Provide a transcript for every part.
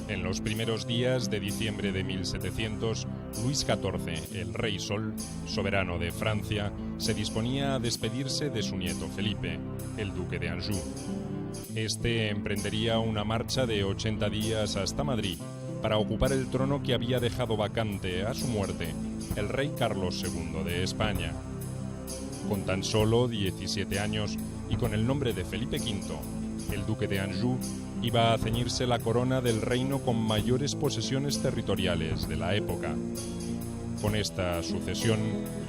En los primeros días de diciembre de 1700, Luis XIV, el Rey Sol, soberano de Francia, se disponía a despedirse de su nieto Felipe, el duque de Anjou. Este emprendería una marcha de 80 días hasta Madrid para ocupar el trono que había dejado vacante a su muerte el rey Carlos II de España. Con tan solo 17 años y con el nombre de Felipe V, el duque de Anjou iba a ceñirse la corona del reino con mayores posesiones territoriales de la época. Con esta sucesión,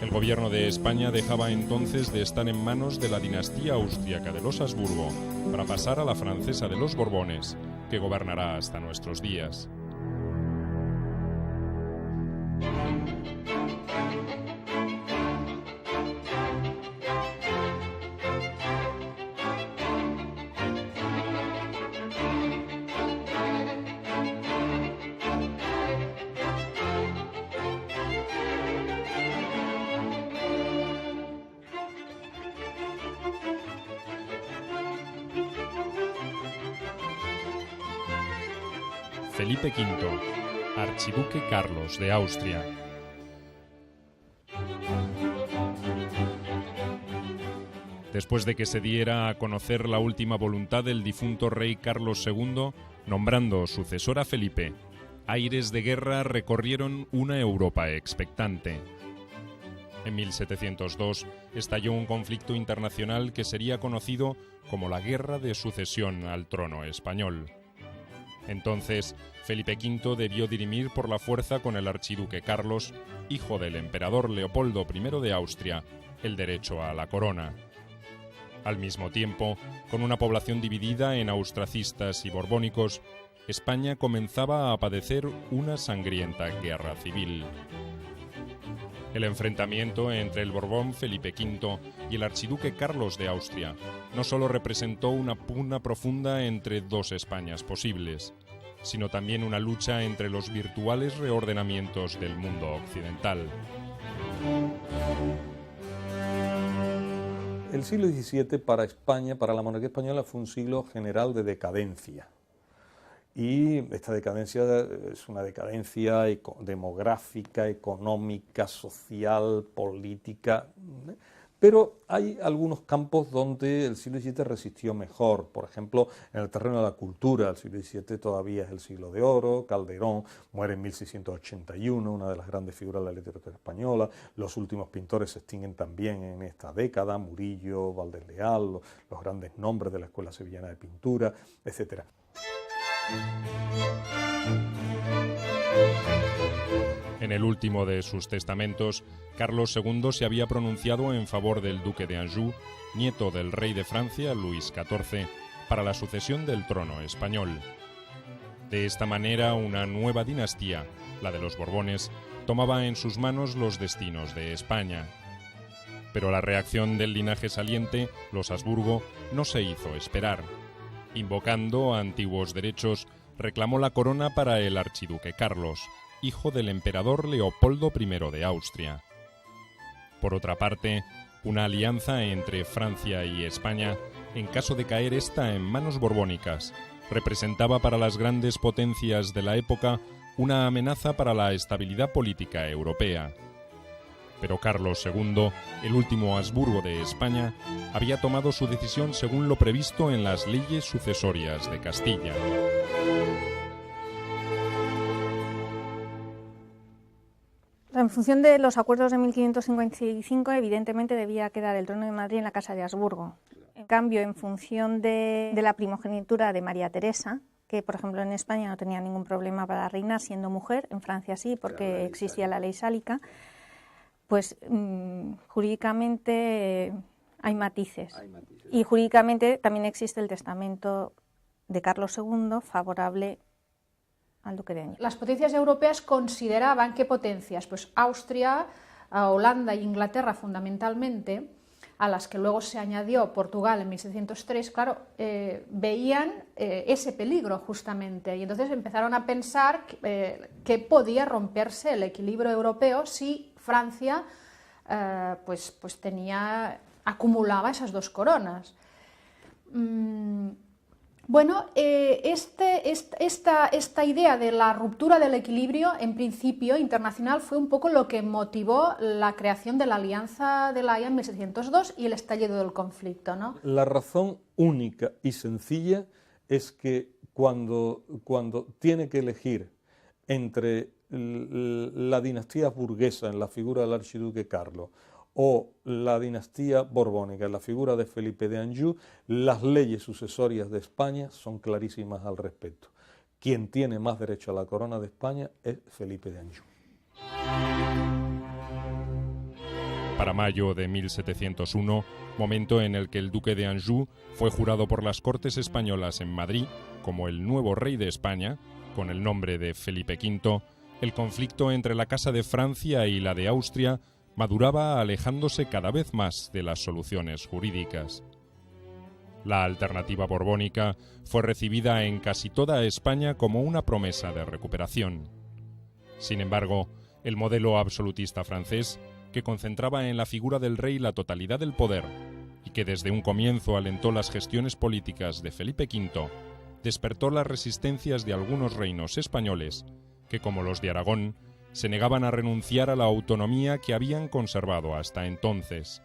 el gobierno de España dejaba entonces de estar en manos de la dinastía austríaca de los Habsburgo para pasar a la francesa de los Borbones, que gobernará hasta nuestros días. Felipe V, archiduque Carlos de Austria. Después de que se diera a conocer la última voluntad del difunto rey Carlos II, nombrando sucesor a Felipe, aires de guerra recorrieron una Europa expectante. En 1702 estalló un conflicto internacional que sería conocido como la Guerra de Sucesión al trono español. Entonces, Felipe V debió dirimir por la fuerza con el archiduque Carlos, hijo del emperador Leopoldo I de Austria, el derecho a la corona. Al mismo tiempo, con una población dividida en austracistas y borbónicos, España comenzaba a padecer una sangrienta guerra civil. El enfrentamiento entre el Borbón Felipe V y el archiduque Carlos de Austria no solo representó una pugna profunda entre dos Españas posibles, sino también una lucha entre los virtuales reordenamientos del mundo occidental. El siglo XVII para España, para la monarquía española, fue un siglo general de decadencia. Y esta decadencia es una decadencia demográfica, económica, social, política. Pero hay algunos campos donde el siglo XVII resistió mejor. Por ejemplo, en el terreno de la cultura, el siglo XVII todavía es el siglo de oro. Calderón muere en 1681, una de las grandes figuras de la literatura española. Los últimos pintores se extinguen también en esta década, Murillo, Valdés Leal, los grandes nombres de la Escuela Sevillana de Pintura, etc. En el último de sus testamentos, Carlos II se había pronunciado en favor del duque de Anjou, nieto del rey de Francia, Luis XIV, para la sucesión del trono español. De esta manera, una nueva dinastía, la de los Borbones, tomaba en sus manos los destinos de España. Pero la reacción del linaje saliente, los Habsburgo, no se hizo esperar. Invocando antiguos derechos, reclamó la corona para el archiduque Carlos, hijo del emperador Leopoldo I de Austria. Por otra parte, una alianza entre Francia y España, en caso de caer esta en manos borbónicas, representaba para las grandes potencias de la época una amenaza para la estabilidad política europea. Pero Carlos II, el último Habsburgo de España, había tomado su decisión según lo previsto en las leyes sucesorias de Castilla. En función de los acuerdos de 1555, evidentemente debía quedar el trono de Madrid en la Casa de Habsburgo. En cambio, en función de la primogenitura de María Teresa, que por ejemplo en España no tenía ningún problema para reinar siendo mujer, en Francia sí, porque existía la ley sálica, pues jurídicamente hay matices. Y jurídicamente también existe el testamento de Carlos II favorable al duque de Anjou. Las potencias europeas consideraban que potencias, pues Austria, Holanda e Inglaterra fundamentalmente, a las que luego se añadió Portugal en 1603, claro, veían ese peligro justamente, y entonces empezaron a pensar que podía romperse el equilibrio europeo si Francia acumulaba esas dos coronas. Bueno, esta idea de la ruptura del equilibrio, en principio internacional, fue un poco lo que motivó la creación de la Alianza de La Haya en 1702 y el estallido del conflicto, ¿no? La razón única y sencilla es que cuando tiene que elegir entre la dinastía burguesa en la figura del archiduque Carlos o la dinastía borbónica en la figura de Felipe de Anjou, las leyes sucesorias de España son clarísimas al respecto. Quien tiene más derecho a la corona de España es Felipe de Anjou. Para mayo de 1701, momento en el que el duque de Anjou fue jurado por las Cortes Españolas en Madrid como el nuevo rey de España, con el nombre de Felipe V, el conflicto entre la Casa de Francia y la de Austria maduraba alejándose cada vez más de las soluciones jurídicas. La alternativa borbónica fue recibida en casi toda España como una promesa de recuperación. Sin embargo, el modelo absolutista francés, que concentraba en la figura del rey la totalidad del poder y que desde un comienzo alentó las gestiones políticas de Felipe V, despertó las resistencias de algunos reinos españoles que, como los de Aragón, se negaban a renunciar a la autonomía que habían conservado hasta entonces.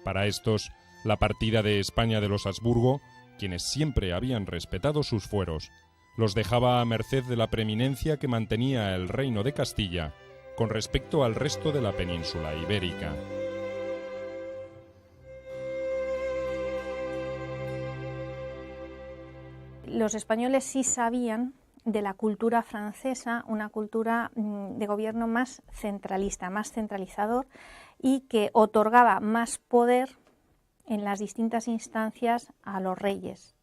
Para estos, la partida de España de los Habsburgo, quienes siempre habían respetado sus fueros, los dejaba a merced de la preeminencia que mantenía el reino de Castilla con respecto al resto de la península ibérica. Los españoles sí sabían de la cultura francesa, una cultura de gobierno más centralista, más centralizador, y que otorgaba más poder en las distintas instancias a los reyes.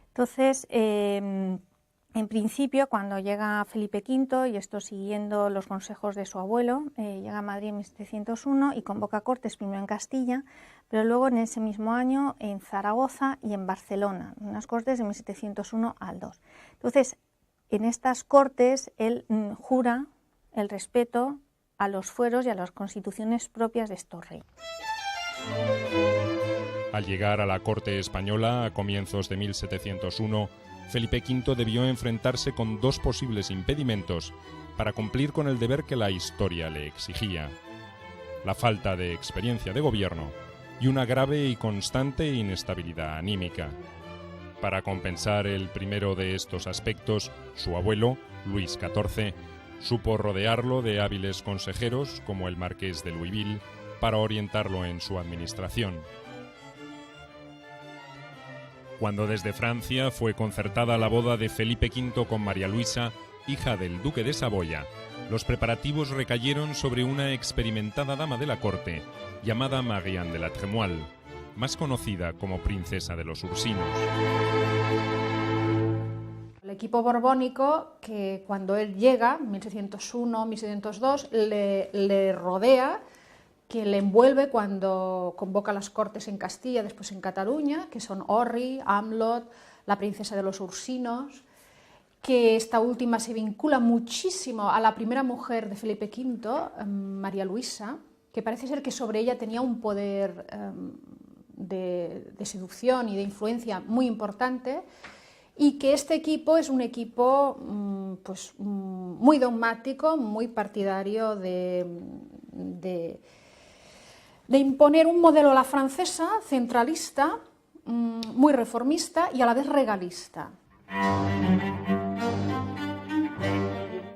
Entonces, en principio, cuando llega Felipe V, y esto siguiendo los consejos de su abuelo, llega a Madrid en 1701 y convoca cortes primero en Castilla, pero luego en ese mismo año en Zaragoza y en Barcelona, unas cortes de 1701 al 2. Entonces, en estas cortes él jura el respeto a los fueros y a las constituciones propias de estos reyes. Al llegar a la corte española a comienzos de 1701, Felipe V debió enfrentarse con dos posibles impedimentos para cumplir con el deber que la historia le exigía: la falta de experiencia de gobierno y una grave y constante inestabilidad anímica. Para compensar el primero de estos aspectos, su abuelo, Luis XIV, supo rodearlo de hábiles consejeros como el marqués de Louisville para orientarlo en su administración. Cuando desde Francia fue concertada la boda de Felipe V con María Luisa, hija del duque de Saboya, los preparativos recayeron sobre una experimentada dama de la corte, llamada Marianne de la Trémoille, más conocida como princesa de los Ursinos. El equipo borbónico, que cuando él llega, 1701, 1702, le rodea, que le envuelve cuando convoca las cortes en Castilla, después en Cataluña, que son Orri, Amlot, la princesa de los Ursinos, que esta última se vincula muchísimo a la primera mujer de Felipe V, María Luisa, que parece ser que sobre ella tenía un poder de seducción y de influencia muy importante, y que este equipo es un equipo muy dogmático, muy partidario de imponer un modelo a la francesa, centralista, muy reformista y a la vez regalista.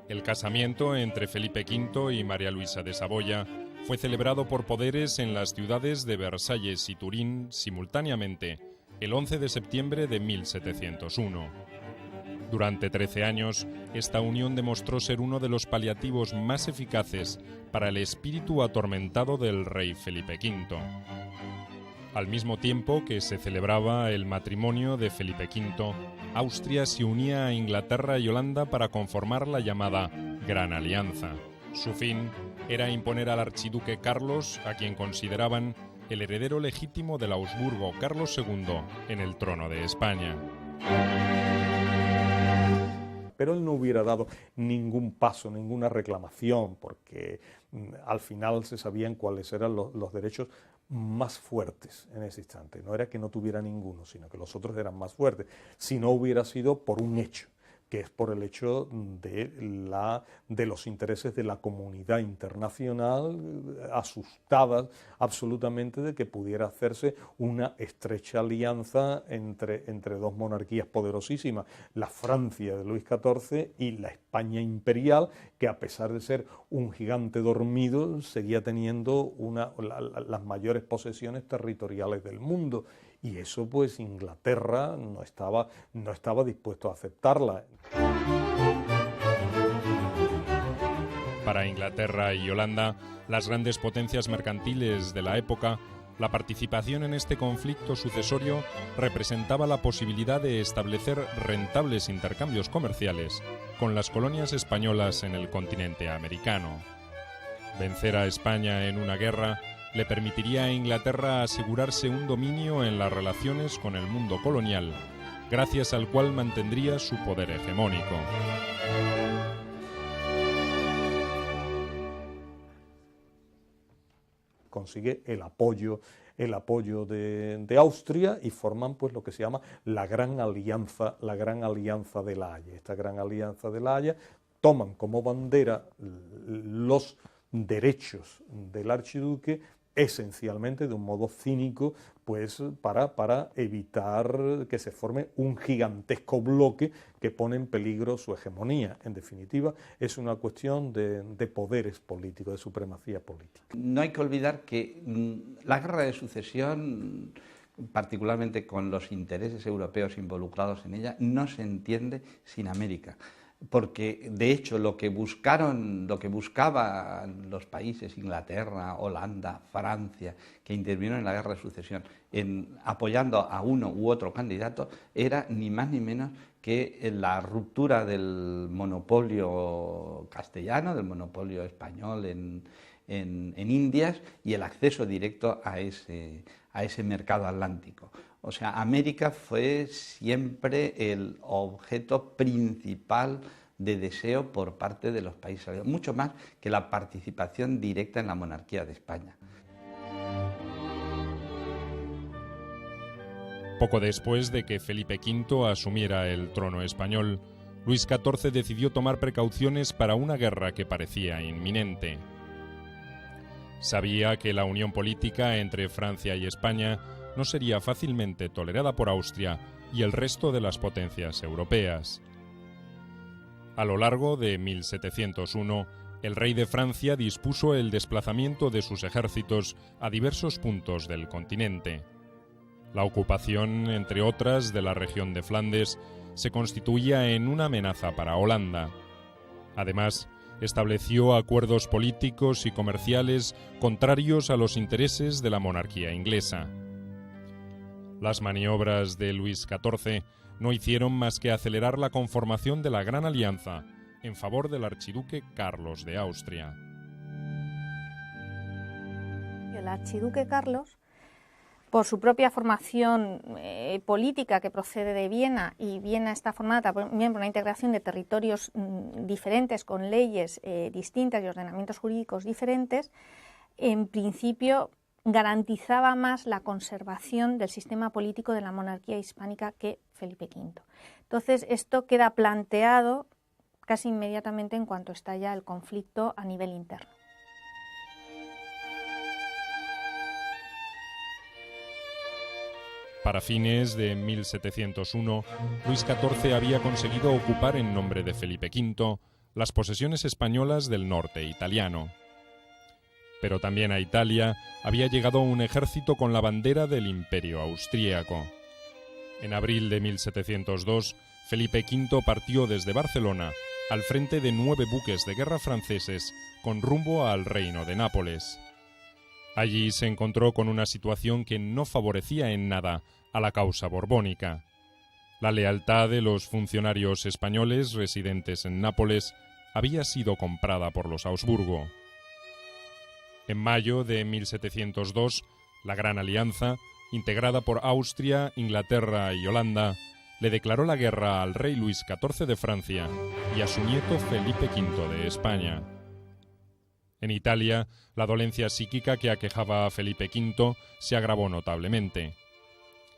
El casamiento entre Felipe V y María Luisa de Saboya fue celebrado por poderes en las ciudades de Versalles y Turín simultáneamente, el 11 de septiembre de 1701. Durante 13 años, esta unión demostró ser uno de los paliativos más eficaces para el espíritu atormentado del rey Felipe V. Al mismo tiempo que se celebraba el matrimonio de Felipe V, Austria se unía a Inglaterra y Holanda para conformar la llamada Gran Alianza. Su fin era imponer al archiduque Carlos, a quien consideraban el heredero legítimo del Habsburgo Carlos II, en el trono de España. Pero él no hubiera dado ningún paso, ninguna reclamación, porque al final se sabían cuáles eran los derechos más fuertes en ese instante. No era que no tuviera ninguno, sino que los otros eran más fuertes. Si no hubiera sido por un hecho, que es por el hecho de los intereses de la comunidad internacional, asustadas absolutamente de que pudiera hacerse una estrecha alianza entre dos monarquías poderosísimas, la Francia de Luis XIV y la España imperial, que a pesar de ser un gigante dormido, seguía teniendo las mayores posesiones territoriales del mundo. Y eso, pues, Inglaterra no estaba dispuesto a aceptarla. Para Inglaterra y Holanda, las grandes potencias mercantiles de la época, la participación en este conflicto sucesorio representaba la posibilidad de establecer rentables intercambios comerciales con las colonias españolas en el continente americano. Vencer a España en una guerra le permitiría a Inglaterra asegurarse un dominio en las relaciones con el mundo colonial, gracias al cual mantendría su poder hegemónico. Consigue el apoyo de Austria y forman, pues, lo que se llama la Gran Alianza de la Haya. Esta Gran Alianza de la Haya toman como bandera los derechos del archiduque, esencialmente de un modo cínico, pues para evitar que se forme un gigantesco bloque que pone en peligro su hegemonía. En definitiva, es una cuestión de poderes políticos, de supremacía política. No hay que olvidar que la guerra de sucesión, particularmente con los intereses europeos involucrados en ella, no se entiende sin América. Porque, de hecho, lo que buscaban los países, Inglaterra, Holanda, Francia, que intervinieron en la guerra de sucesión, apoyando a uno u otro candidato, era ni más ni menos que la ruptura del monopolio castellano, del monopolio español en Indias, y el acceso directo a ese mercado atlántico. O sea, América fue siempre el objeto principal de deseo por parte de los países aliados, mucho más que la participación directa en la monarquía de España. Poco después de que Felipe V asumiera el trono español, Luis XIV decidió tomar precauciones para una guerra que parecía inminente. Sabía que la unión política entre Francia y España no sería fácilmente tolerada por Austria y el resto de las potencias europeas. A lo largo de 1701, el rey de Francia dispuso el desplazamiento de sus ejércitos a diversos puntos del continente. La ocupación, entre otras, de la región de Flandes se constituía en una amenaza para Holanda. Además, estableció acuerdos políticos y comerciales contrarios a los intereses de la monarquía inglesa. Las maniobras de Luis XIV no hicieron más que acelerar la conformación de la Gran Alianza en favor del archiduque Carlos de Austria. El archiduque Carlos, por su propia formación política que procede de Viena, y Viena está formada también por una integración de territorios diferentes, con leyes distintas y ordenamientos jurídicos diferentes, en principio garantizaba más la conservación del sistema político de la monarquía hispánica que Felipe V. Entonces, esto queda planteado casi inmediatamente en cuanto estalla el conflicto a nivel interno. Para fines de 1701, Luis XIV había conseguido ocupar en nombre de Felipe V las posesiones españolas del norte italiano. Pero también a Italia había llegado un ejército con la bandera del Imperio austríaco. En abril de 1702, Felipe V partió desde Barcelona al frente de 9 buques de guerra franceses con rumbo al Reino de Nápoles. Allí se encontró con una situación que no favorecía en nada a la causa borbónica. La lealtad de los funcionarios españoles residentes en Nápoles había sido comprada por los Habsburgo. En mayo de 1702, la Gran Alianza, integrada por Austria, Inglaterra y Holanda, le declaró la guerra al rey Luis XIV de Francia y a su nieto Felipe V de España. En Italia, la dolencia psíquica que aquejaba a Felipe V se agravó notablemente.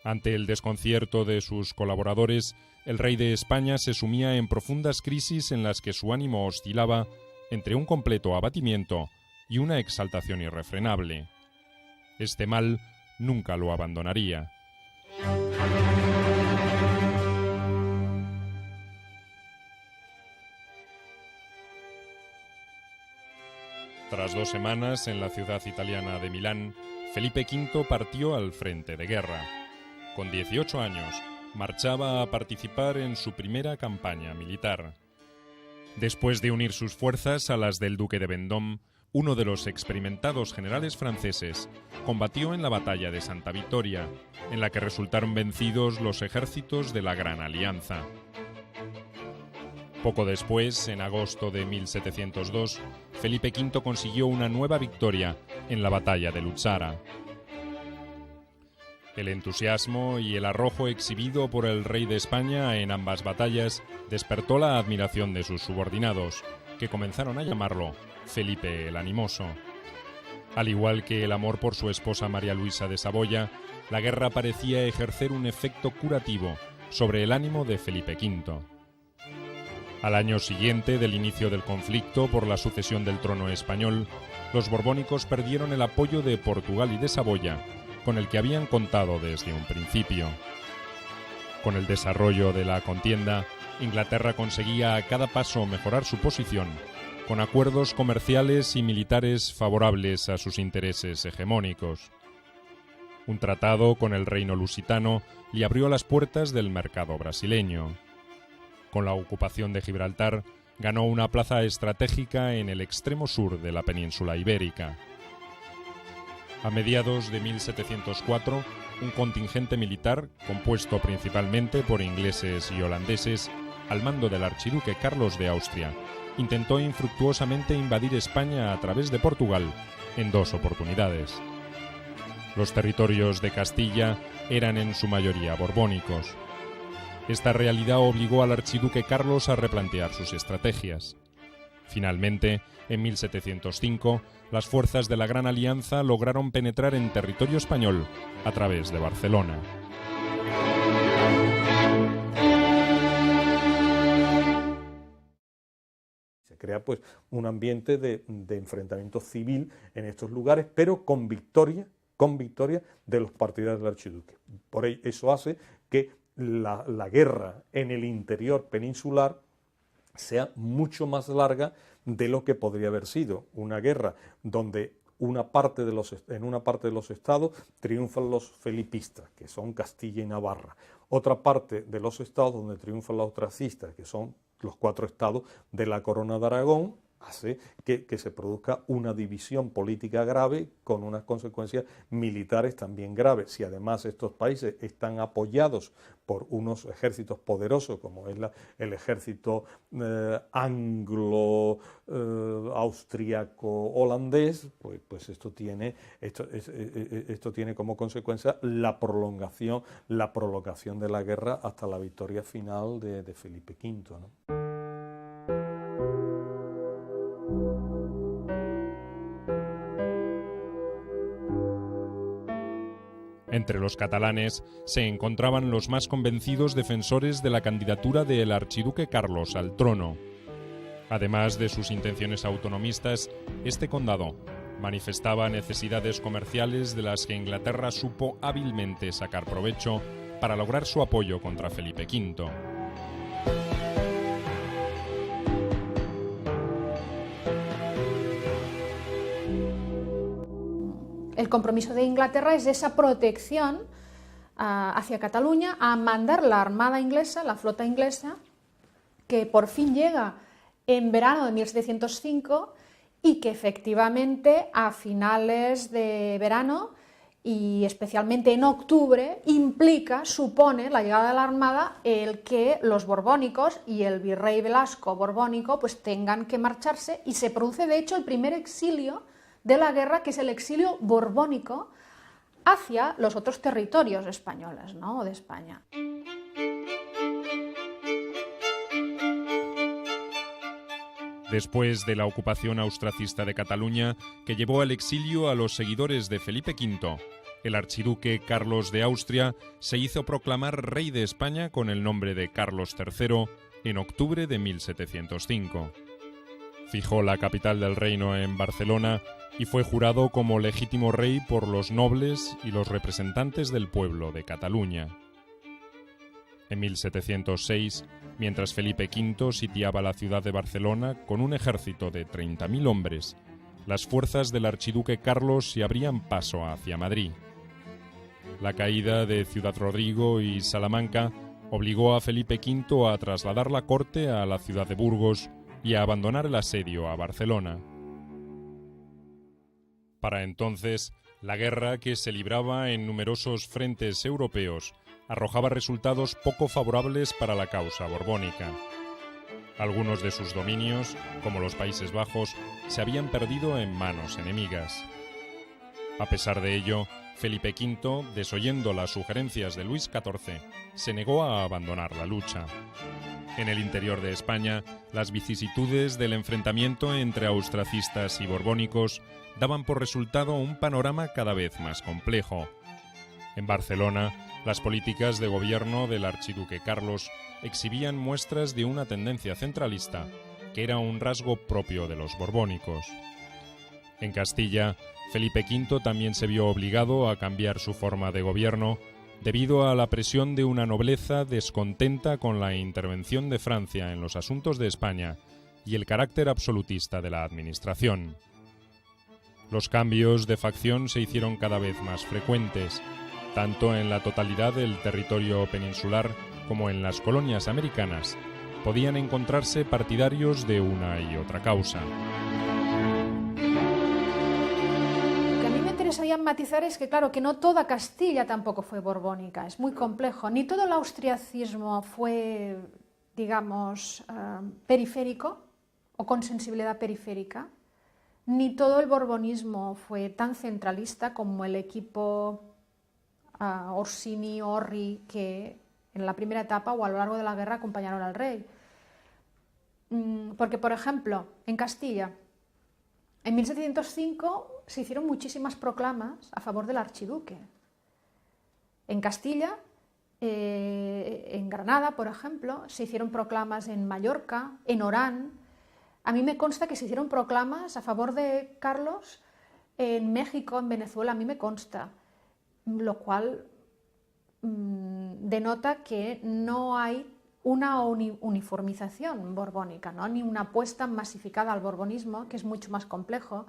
Ante el desconcierto de sus colaboradores, el rey de España se sumía en profundas crisis en las que su ánimo oscilaba entre un completo abatimiento y una exaltación irrefrenable. Este mal nunca lo abandonaría. Tras 2 semanas en la ciudad italiana de Milán, Felipe V partió al frente de guerra. Con 18 años, marchaba a participar en su primera campaña militar. Después de unir sus fuerzas a las del duque de Vendôme, uno de los experimentados generales franceses combatió en la batalla de Santa Vittoria, en la que resultaron vencidos los ejércitos de la Gran Alianza. Poco después, en agosto de 1702, Felipe V consiguió una nueva victoria en la batalla de Luzzara. El entusiasmo y el arrojo exhibido por el rey de España en ambas batallas despertó la admiración de sus subordinados, que comenzaron a llamarlo Felipe el Animoso. Al igual que el amor por su esposa María Luisa de Saboya, la guerra parecía ejercer un efecto curativo sobre el ánimo de Felipe V. Al año siguiente del inicio del conflicto por la sucesión del trono español, los borbónicos perdieron el apoyo de Portugal y de Saboya, con el que habían contado desde un principio. Con el desarrollo de la contienda, Inglaterra conseguía a cada paso mejorar su posición, con acuerdos comerciales y militares favorables a sus intereses hegemónicos. Un tratado con el reino lusitano le abrió las puertas del mercado brasileño. Con la ocupación de Gibraltar, ganó una plaza estratégica en el extremo sur de la península ibérica. A mediados de 1704, un contingente militar, compuesto principalmente por ingleses y holandeses, al mando del archiduque Carlos de Austria, intentó infructuosamente invadir España a través de Portugal en 2 oportunidades. Los territorios de Castilla eran en su mayoría borbónicos. Esta realidad obligó al archiduque Carlos a replantear sus estrategias. Finalmente, en 1705, las fuerzas de la Gran Alianza lograron penetrar en territorio español a través de Barcelona. Se crea pues un ambiente de enfrentamiento civil en estos lugares, pero con victoria de los partidarios del archiduque. Por ello, eso hace que la guerra en el interior peninsular sea mucho más larga de lo que podría haber sido una guerra donde en una parte de los estados triunfan los felipistas, que son Castilla y Navarra. Otra parte de los estados donde triunfan los austracistas, que son los 4 estados de la Corona de Aragón, hace que se produzca una división política grave con unas consecuencias militares también graves. Si además estos países están apoyados por unos ejércitos poderosos como es el ejército anglo-austriaco-holandés, pues esto tiene como consecuencia la prolongación de la guerra hasta la victoria final de Felipe V, ¿no? Entre los catalanes se encontraban los más convencidos defensores de la candidatura del archiduque Carlos al trono. Además de sus intenciones autonomistas, este condado manifestaba necesidades comerciales de las que Inglaterra supo hábilmente sacar provecho para lograr su apoyo contra Felipe V. El compromiso de Inglaterra es esa protección hacia Cataluña, a mandar la armada inglesa, la flota inglesa, que por fin llega en verano de 1705 y que efectivamente a finales de verano y especialmente en octubre supone la llegada de la armada el que los borbónicos y el virrey Velasco borbónico pues tengan que marcharse, y se produce de hecho el primer exilio de la guerra, que es el exilio borbónico hacia los otros territorios españoles, ¿no?, de España. Después de la ocupación austracista de Cataluña, que llevó al exilio a los seguidores de Felipe V, el archiduque Carlos de Austria se hizo proclamar rey de España con el nombre de Carlos III en octubre de 1705. Fijó la capital del reino en Barcelona y fue jurado como legítimo rey por los nobles y los representantes del pueblo de Cataluña. En 1706, mientras Felipe V sitiaba la ciudad de Barcelona con un ejército de 30.000 hombres, las fuerzas del archiduque Carlos se abrían paso hacia Madrid. La caída de Ciudad Rodrigo y Salamanca obligó a Felipe V a trasladar la corte a la ciudad de Burgos y a abandonar el asedio a Barcelona. Para entonces, la guerra, que se libraba en numerosos frentes europeos, arrojaba resultados poco favorables para la causa borbónica. Algunos de sus dominios, como los Países Bajos, se habían perdido en manos enemigas. A pesar de ello, Felipe V, desoyendo las sugerencias de Luis XIV, se negó a abandonar la lucha. En el interior de España, las vicisitudes del enfrentamiento entre austracistas y borbónicos daban por resultado un panorama cada vez más complejo. En Barcelona, las políticas de gobierno del archiduque Carlos exhibían muestras de una tendencia centralista, que era un rasgo propio de los borbónicos. En Castilla, Felipe V también se vio obligado a cambiar su forma de gobierno debido a la presión de una nobleza descontenta con la intervención de Francia en los asuntos de España y el carácter absolutista de la administración. Los cambios de facción se hicieron cada vez más frecuentes, tanto en la totalidad del territorio peninsular como en las colonias americanas. Podían encontrarse partidarios de una y otra causa. Lo que a mí me interesaría matizar es que, claro, que no toda Castilla tampoco fue borbónica, es muy complejo. Ni todo el austriacismo fue, digamos, periférico o con sensibilidad periférica, ni todo el borbonismo fue tan centralista como el equipo Orsini-Orri que en la primera etapa o a lo largo de la guerra acompañaron al rey. Porque, por ejemplo, en Castilla, en 1705 se hicieron muchísimas proclamas a favor del archiduque. En Castilla, en Granada, por ejemplo, se hicieron proclamas en Mallorca, en Orán. A mí me consta que se hicieron proclamas a favor de Carlos en México, en Venezuela, a mí me consta, lo cual denota que no hay una uniformización borbónica, ¿no? Ni una apuesta masificada al borbonismo, que es mucho más complejo.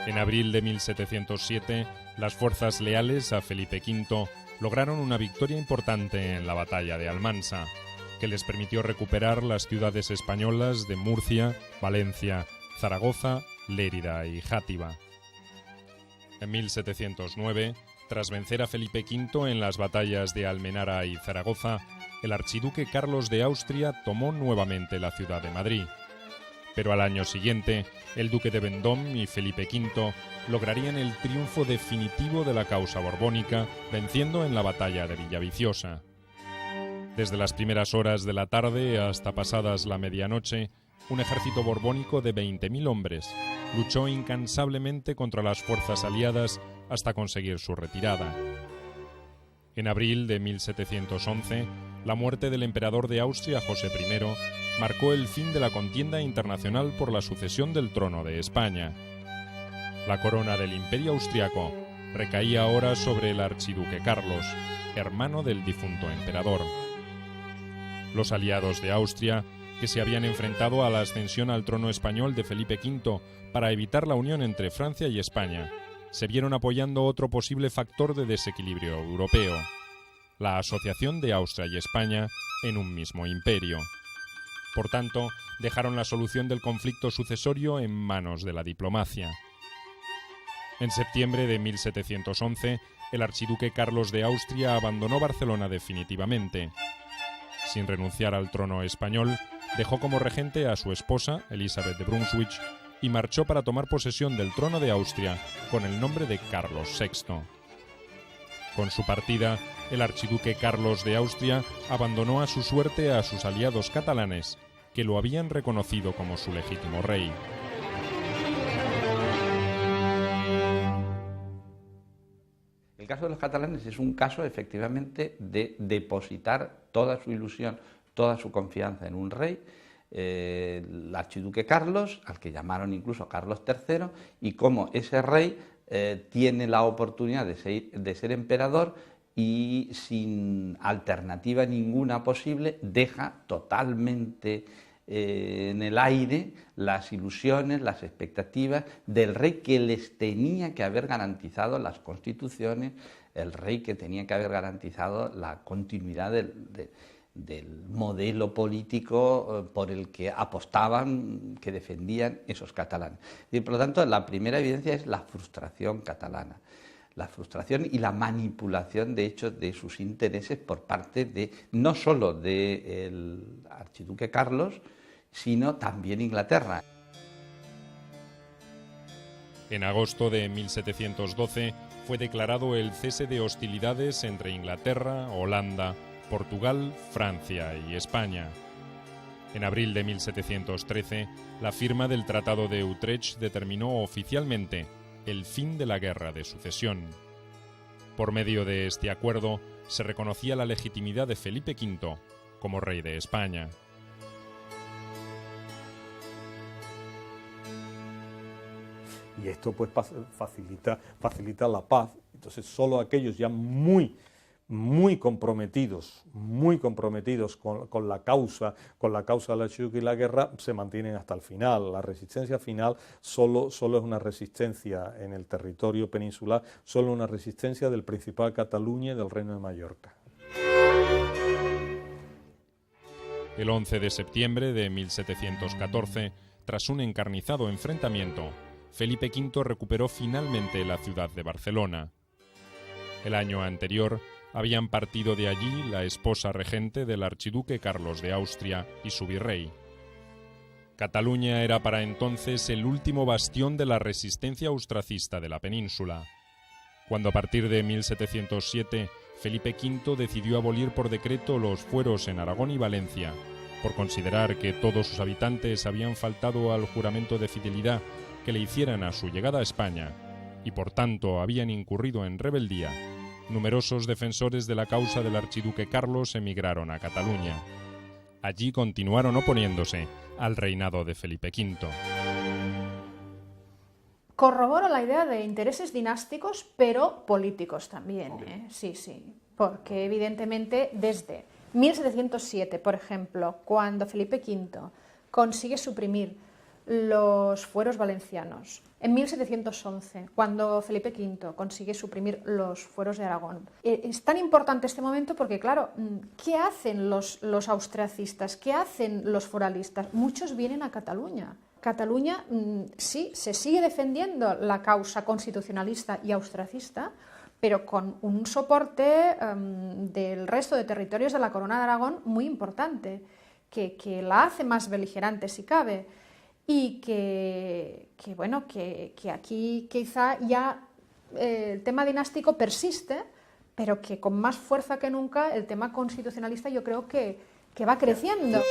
En abril de 1707, las fuerzas leales a Felipe V lograron una victoria importante en la batalla de Almansa, que les permitió recuperar las ciudades españolas de Murcia, Valencia, Zaragoza, Lérida y Játiva. En 1709, tras vencer a Felipe V en las batallas de Almenara y Zaragoza, el archiduque Carlos de Austria tomó nuevamente la ciudad de Madrid. Pero al año siguiente, el duque de Vendôme y Felipe V lograrían el triunfo definitivo de la causa borbónica, venciendo en la batalla de Villaviciosa. Desde las primeras horas de la tarde hasta pasadas la medianoche, un ejército borbónico de 20.000 hombres luchó incansablemente contra las fuerzas aliadas hasta conseguir su retirada. En abril de 1711, la muerte del emperador de Austria, José I, marcó el fin de la contienda internacional por la sucesión del trono de España. La corona del Imperio austriaco recaía ahora sobre el archiduque Carlos, hermano del difunto emperador. Los aliados de Austria, que se habían enfrentado a la ascensión al trono español de Felipe V para evitar la unión entre Francia y España, se vieron apoyando otro posible factor de desequilibrio europeo: la asociación de Austria y España en un mismo imperio. Por tanto, dejaron la solución del conflicto sucesorio en manos de la diplomacia. En septiembre de 1711, el archiduque Carlos de Austria abandonó Barcelona definitivamente. Sin renunciar al trono español, dejó como regente a su esposa, Elizabeth de Brunswick, y marchó para tomar posesión del trono de Austria con el nombre de Carlos VI. Con su partida, el archiduque Carlos de Austria abandonó a su suerte a sus aliados catalanes que lo habían reconocido como su legítimo rey. El caso de los catalanes es un caso, efectivamente, de depositar toda su ilusión, toda su confianza en un rey, el archiduque Carlos, al que llamaron incluso Carlos III, y cómo ese rey tiene la oportunidad de ser emperador y sin alternativa ninguna posible deja totalmente en el aire las ilusiones, las expectativas del rey que les tenía que haber garantizado las constituciones, el rey que tenía que haber garantizado la continuidad del modelo político por el que apostaban, que defendían esos catalanes. Y por lo tanto, la primera evidencia es la frustración catalana, la frustración y la manipulación, de hecho, de sus intereses por parte de no solo del archiduque Carlos, sino también Inglaterra. En agosto de 1712 fue declarado el cese de hostilidades entre Inglaterra, Holanda, Portugal, Francia y España. En abril de 1713, la firma del Tratado de Utrecht determinó oficialmente el fin de la Guerra de Sucesión. Por medio de este acuerdo, se reconocía la legitimidad de Felipe V como rey de España. Y esto pues facilita la paz. Entonces solo aquellos ya muy comprometidos con la causa del archiduque y la guerra se mantienen hasta el final. La resistencia final solo es una resistencia en el territorio peninsular, solo una resistencia del Principado de Cataluña y del Reino de Mallorca. El 11 de septiembre de 1714, tras un encarnizado enfrentamiento, Felipe V recuperó finalmente la ciudad de Barcelona. El año anterior habían partido de allí la esposa regente del archiduque Carlos de Austria y su virrey. Cataluña era para entonces el último bastión de la resistencia austracista de la península. Cuando a partir de 1707 Felipe V decidió abolir por decreto los fueros en Aragón y Valencia, por considerar que todos sus habitantes habían faltado al juramento de fidelidad que le hicieran a su llegada a España, y por tanto habían incurrido en rebeldía, numerosos defensores de la causa del archiduque Carlos emigraron a Cataluña. Allí continuaron oponiéndose al reinado de Felipe V. Corroboro la idea de intereses dinásticos, pero políticos también. Sí, porque evidentemente desde 1707, por ejemplo, cuando Felipe V consigue suprimir los fueros valencianos, en 1711, cuando Felipe V consigue suprimir los fueros de Aragón. Es tan importante este momento porque, claro, ¿qué hacen los austriacistas? ¿Qué hacen los foralistas? Muchos vienen a Cataluña. Cataluña, sí, se sigue defendiendo la causa constitucionalista y austriacista, pero con un soporte del resto de territorios de la Corona de Aragón muy importante, que la hace más beligerante si cabe. Y que aquí quizá ya el tema dinástico persiste, pero que con más fuerza que nunca el tema constitucionalista yo creo que va creciendo.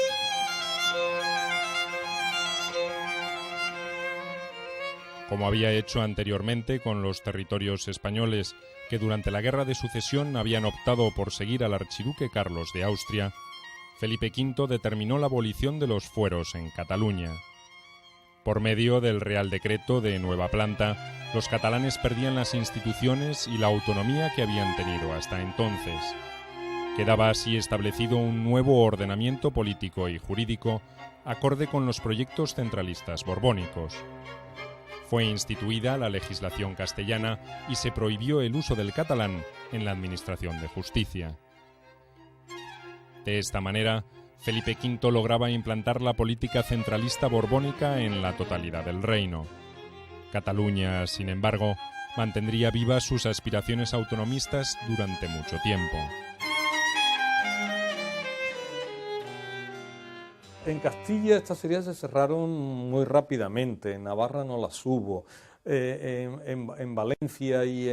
Como había hecho anteriormente con los territorios españoles que durante la Guerra de Sucesión habían optado por seguir al archiduque Carlos de Austria, Felipe V determinó la abolición de los fueros en Cataluña. Por medio del Real Decreto de Nueva Planta, los catalanes perdían las instituciones y la autonomía que habían tenido hasta entonces. Quedaba así establecido un nuevo ordenamiento político y jurídico acorde con los proyectos centralistas borbónicos. Fue instituida la legislación castellana y se prohibió el uso del catalán en la administración de justicia. De esta manera, Felipe V lograba implantar la política centralista borbónica en la totalidad del reino. Cataluña, sin embargo, mantendría vivas sus aspiraciones autonomistas durante mucho tiempo. En Castilla estas heridas se cerraron muy rápidamente, en Navarra no las hubo. en Valencia y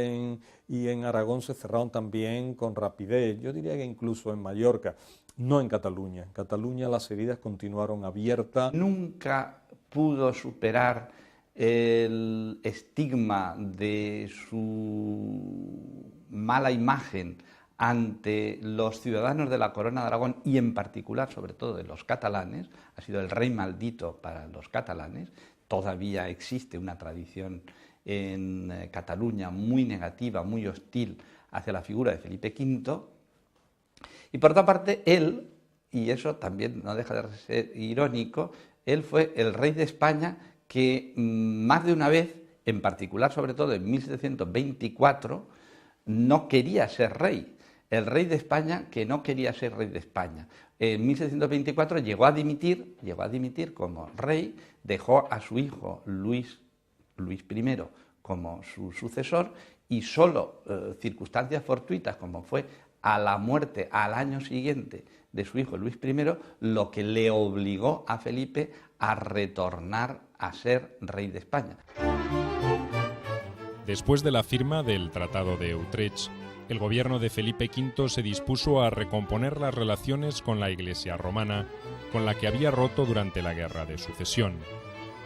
en Aragón se cerraron también con rapidez. Yo diría que incluso en Mallorca, no en Cataluña. En Cataluña las heridas continuaron abiertas. Nunca pudo superar el estigma de su mala imagen ante los ciudadanos de la Corona de Aragón y en particular, sobre todo, de los catalanes. Ha sido el rey maldito para los catalanes. Todavía existe una tradición en Cataluña muy negativa, muy hostil hacia la figura de Felipe V. Y por otra parte, él, y eso también no deja de ser irónico, él fue el rey de España que más de una vez, en particular sobre todo en 1724, no quería ser rey. El rey de España que no quería ser rey de España. En 1724 llegó a dimitir como rey, dejó a su hijo Luis I como su sucesor y solo circunstancias fortuitas como fue a la muerte al año siguiente de su hijo Luis I, lo que le obligó a Felipe a retornar a ser rey de España. Después de la firma del Tratado de Utrecht, el gobierno de Felipe V se dispuso a recomponer las relaciones con la Iglesia romana, con la que había roto durante la Guerra de Sucesión.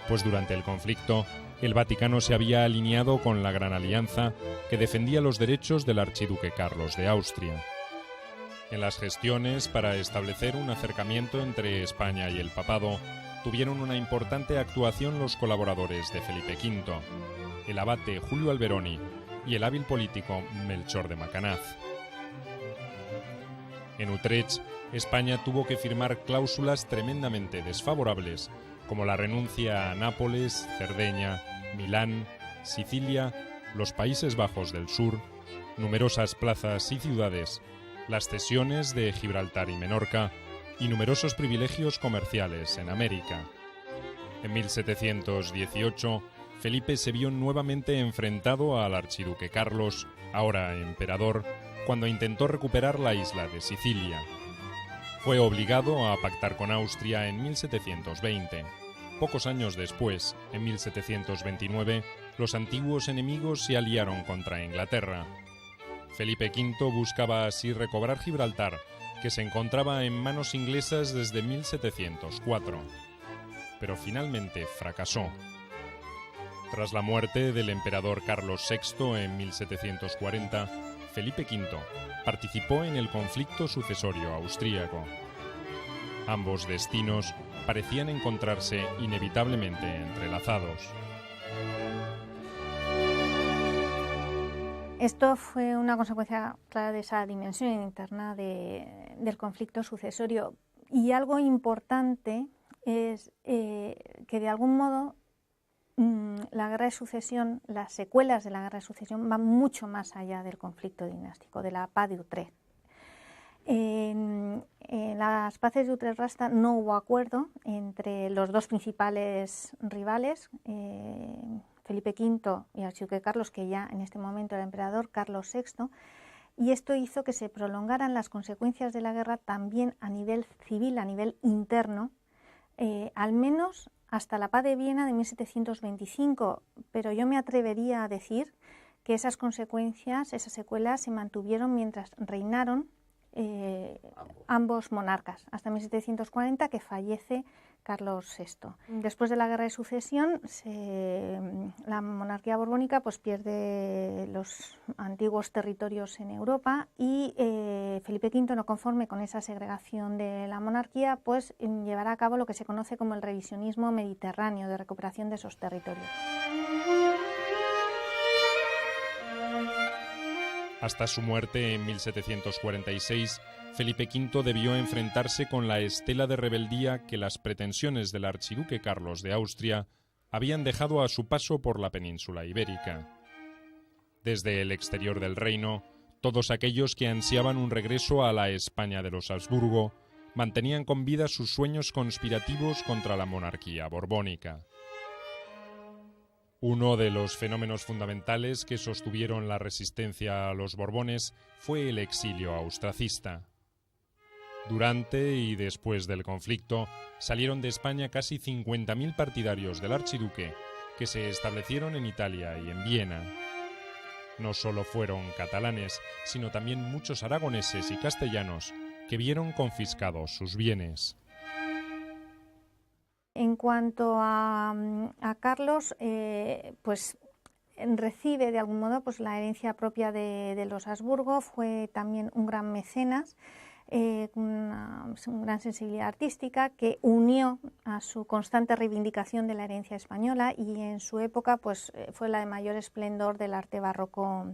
Pues durante el conflicto, el Vaticano se había alineado con la Gran Alianza que defendía los derechos del archiduque Carlos de Austria. En las gestiones para establecer un acercamiento entre España y el papado, tuvieron una importante actuación los colaboradores de Felipe V, el abate Julio Alberoni y el hábil político Melchor de Macanaz. En Utrecht, España tuvo que firmar cláusulas tremendamente desfavorables, como la renuncia a Nápoles, Cerdeña, Milán, Sicilia, los Países Bajos del Sur, numerosas plazas y ciudades, las cesiones de Gibraltar y Menorca y numerosos privilegios comerciales en América. En 1718, Felipe se vio nuevamente enfrentado al archiduque Carlos, ahora emperador, cuando intentó recuperar la isla de Sicilia. Fue obligado a pactar con Austria en 1720. Pocos años después, en 1729, los antiguos enemigos se aliaron contra Inglaterra. Felipe V buscaba así recobrar Gibraltar, que se encontraba en manos inglesas desde 1704. Pero finalmente fracasó. Tras la muerte del emperador Carlos VI en 1740, Felipe V participó en el conflicto sucesorio austríaco. Ambos destinos parecían encontrarse inevitablemente entrelazados. Esto fue una consecuencia clara de esa dimensión interna del conflicto sucesorio. Y algo importante es que de algún modo la guerra de sucesión, las secuelas de la guerra de sucesión van mucho más allá del conflicto dinástico, de la paz de Utrecht. En las paces de Utrecht-Rasta no hubo acuerdo entre los dos principales rivales, Felipe V y archiduque Carlos, que ya en este momento era emperador, Carlos VI, y esto hizo que se prolongaran las consecuencias de la guerra también a nivel civil, a nivel interno, al menos hasta la paz de Viena de 1725, pero yo me atrevería a decir que esas consecuencias, esas secuelas se mantuvieron mientras reinaron ambos monarcas, hasta 1740, que fallece Carlos VI. Después de la guerra de sucesión, la monarquía borbónica pues pierde los antiguos territorios en Europa y Felipe V, no conforme con esa segregación de la monarquía, pues llevará a cabo lo que se conoce como el revisionismo mediterráneo de recuperación de esos territorios. Hasta su muerte en 1746, Felipe V debió enfrentarse con la estela de rebeldía que las pretensiones del archiduque Carlos de Austria habían dejado a su paso por la península ibérica. Desde el exterior del reino, todos aquellos que ansiaban un regreso a la España de los Habsburgo mantenían con vida sus sueños conspirativos contra la monarquía borbónica. Uno de los fenómenos fundamentales que sostuvieron la resistencia a los Borbones fue el exilio austracista. Durante y después del conflicto, salieron de España casi 50.000 partidarios del archiduque que se establecieron en Italia y en Viena. No solo fueron catalanes, sino también muchos aragoneses y castellanos que vieron confiscados sus bienes. En cuanto a Carlos, pues recibe de algún modo pues la herencia propia de los Habsburgo, fue también un gran mecenas, una gran sensibilidad artística que unió a su constante reivindicación de la herencia española, y en su época pues fue la de mayor esplendor del arte barroco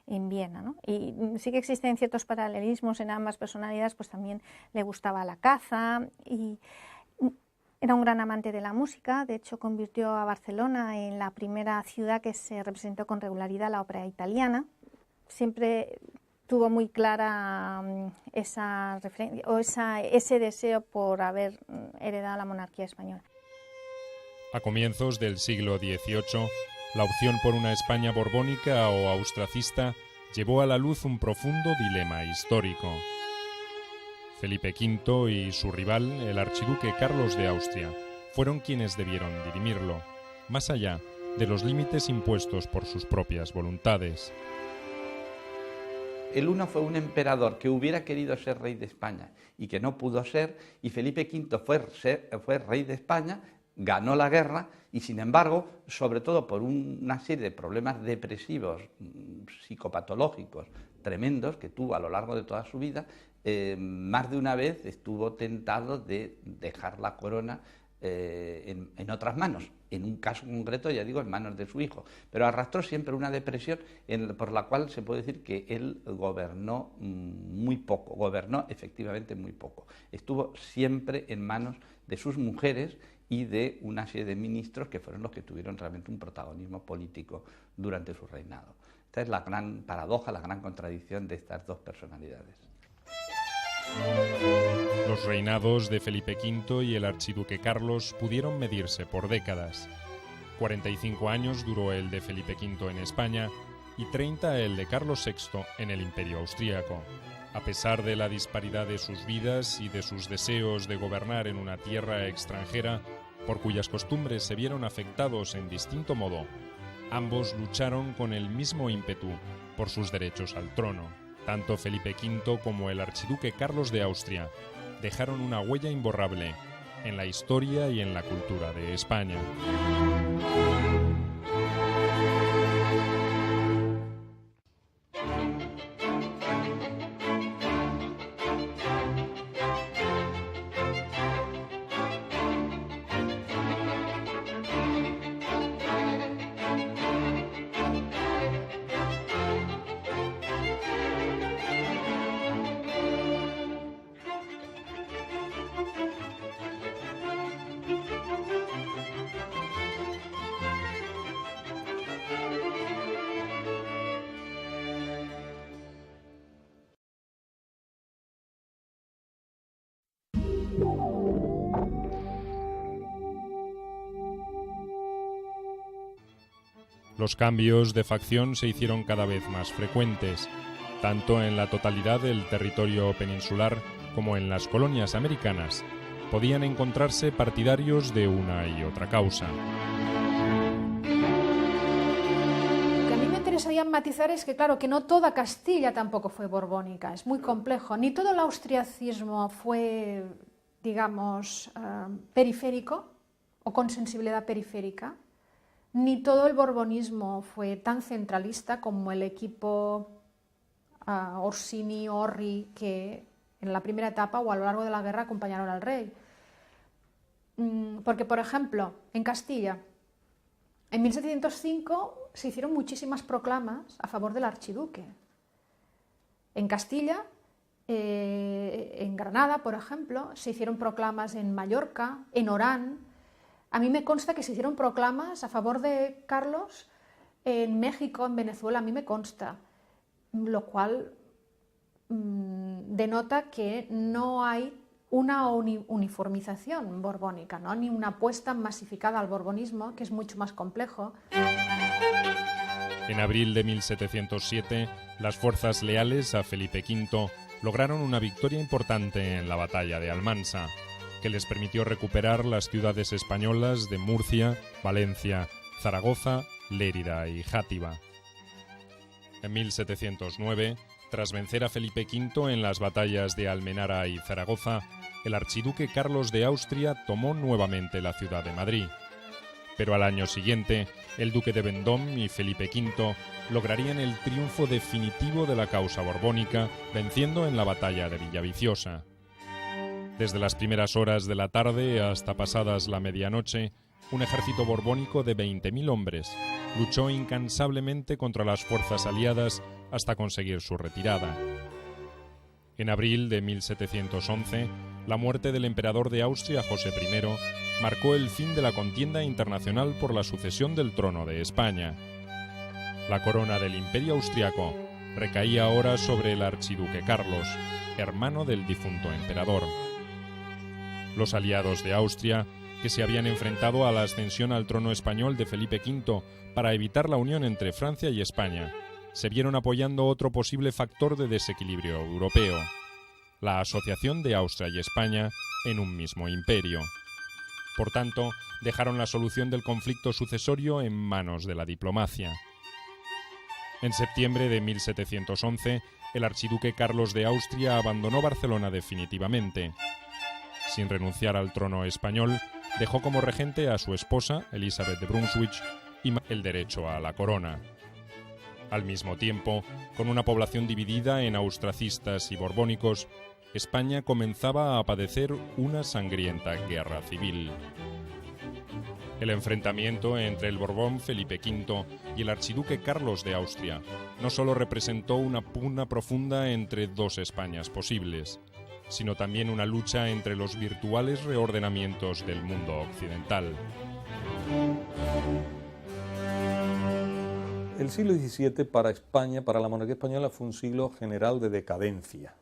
en Viena, ¿no? Y sí que existen ciertos paralelismos en ambas personalidades, pues también le gustaba la caza y era un gran amante de la música. De hecho, convirtió a Barcelona en la primera ciudad que se representó con regularidad la ópera italiana. Siempre tuvo muy clara esa referencia o ese deseo por haber heredado la monarquía española. A comienzos del siglo XVIII, la opción por una España borbónica o austracista llevó a la luz un profundo dilema histórico. Felipe V y su rival, el archiduque Carlos de Austria, fueron quienes debieron dirimirlo, más allá de los límites impuestos por sus propias voluntades. El uno fue un emperador que hubiera querido ser rey de España y que no pudo ser, y Felipe V fue rey de España, ganó la guerra y, sin embargo, sobre todo por una serie de problemas depresivos, psicopatológicos tremendos que tuvo a lo largo de toda su vida, más de una vez estuvo tentado de dejar la corona en otras manos, en un caso concreto, ya digo, en manos de su hijo, pero arrastró siempre una depresión por la cual se puede decir que él gobernó muy poco, gobernó efectivamente muy poco, estuvo siempre en manos de sus mujeres y de una serie de ministros que fueron los que tuvieron realmente un protagonismo político durante su reinado. Esta es la gran paradoja, la gran contradicción de estas dos personalidades. Los reinados de Felipe V y el archiduque Carlos pudieron medirse por décadas. 45 años duró el de Felipe V en España y 30 el de Carlos VI en el Imperio Austríaco. A pesar de la disparidad de sus vidas y de sus deseos de gobernar en una tierra extranjera, por cuyas costumbres se vieron afectados en distinto modo, ambos lucharon con el mismo ímpetu por sus derechos al trono. Tanto Felipe V como el archiduque Carlos de Austria dejaron una huella imborrable en la historia y en la cultura de España. Los cambios de facción se hicieron cada vez más frecuentes, tanto en la totalidad del territorio peninsular como en las colonias americanas. Podían encontrarse partidarios de una y otra causa. Lo que a mí me interesaría matizar es que, claro, que no toda Castilla tampoco fue borbónica, es muy complejo. Ni todo el austriacismo fue, digamos, periférico o con sensibilidad periférica, ni todo el borbonismo fue tan centralista como el equipo Orsini-Orri que en la primera etapa o a lo largo de la guerra acompañaron al rey. Porque, por ejemplo, en Castilla, en 1705 se hicieron muchísimas proclamas a favor del archiduque. En Castilla, en Granada, por ejemplo, se hicieron proclamas en Mallorca, en Orán. A mí me consta que se hicieron proclamas a favor de Carlos en México, en Venezuela, a mí me consta, lo cual denota que no hay una uniformización borbónica, ¿no? Ni una apuesta masificada al borbonismo, que es mucho más complejo. En abril de 1707, las fuerzas leales a Felipe V lograron una victoria importante en la batalla de Almansa, que les permitió recuperar las ciudades españolas de Murcia, Valencia Zaragoza, Lérida y Játiva. En 1709, tras vencer a Felipe V en las batallas de Almenara y Zaragoza, el archiduque Carlos de Austria tomó nuevamente la ciudad de Madrid. Pero al año siguiente, el duque de Vendôme y Felipe V lograrían el triunfo definitivo de la causa borbónica, venciendo en la batalla de Villaviciosa. Desde las primeras horas de la tarde hasta pasadas la medianoche, un ejército borbónico de 20.000 hombres luchó incansablemente contra las fuerzas aliadas hasta conseguir su retirada. En abril de 1711, la muerte del emperador de Austria, José I, marcó el fin de la contienda internacional por la sucesión del trono de España. La corona del Imperio austriaco recaía ahora sobre el archiduque Carlos, hermano del difunto emperador. Los aliados de Austria, que se habían enfrentado a la ascensión al trono español de Felipe V para evitar la unión entre Francia y España, se vieron apoyando otro posible factor de desequilibrio europeo: la asociación de Austria y España en un mismo imperio. Por tanto, dejaron la solución del conflicto sucesorio en manos de la diplomacia. En septiembre de 1711, el archiduque Carlos de Austria abandonó Barcelona definitivamente. Sin renunciar al trono español, dejó como regente a su esposa, Elizabeth de Brunswick, y el derecho a la corona. Al mismo tiempo, con una población dividida en austracistas y borbónicos, España comenzaba a padecer una sangrienta guerra civil. El enfrentamiento entre el Borbón Felipe V y el archiduque Carlos de Austria no solo representó una pugna profunda entre dos Españas posibles, sino también una lucha entre los virtuales reordenamientos del mundo occidental. El siglo XVII para España, para la monarquía española, fue un siglo general de decadencia.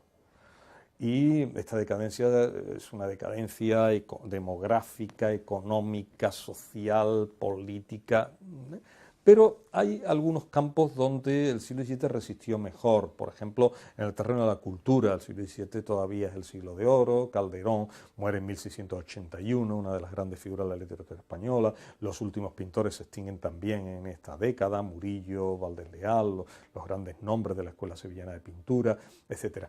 Y esta decadencia es una decadencia demográfica, económica, social, política. Pero hay algunos campos donde el siglo XVII resistió mejor. Por ejemplo, en el terreno de la cultura, el siglo XVII todavía es el siglo de oro. Calderón muere en 1681, una de las grandes figuras de la literatura española. Los últimos pintores se extinguen también en esta década: Murillo, Valdés Leal, los grandes nombres de la Escuela Sevillana de Pintura, etc.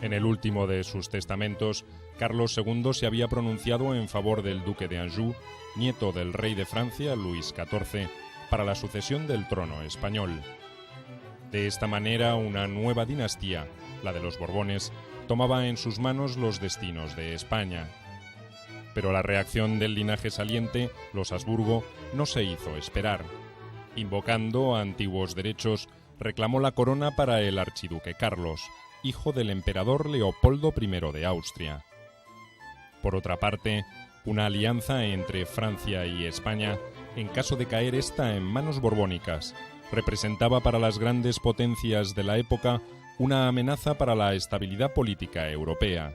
En el último de sus testamentos, Carlos II se había pronunciado en favor del duque de Anjou, nieto del rey de Francia, Luis XIV, para la sucesión del trono español. De esta manera, una nueva dinastía, la de los Borbones, tomaba en sus manos los destinos de España. Pero la reacción del linaje saliente, los Habsburgo, no se hizo esperar. Invocando antiguos derechos, reclamó la corona para el archiduque Carlos, hijo del emperador Leopoldo I de Austria. Por otra parte, una alianza entre Francia y España, en caso de caer esta en manos borbónicas, representaba para las grandes potencias de la época una amenaza para la estabilidad política europea.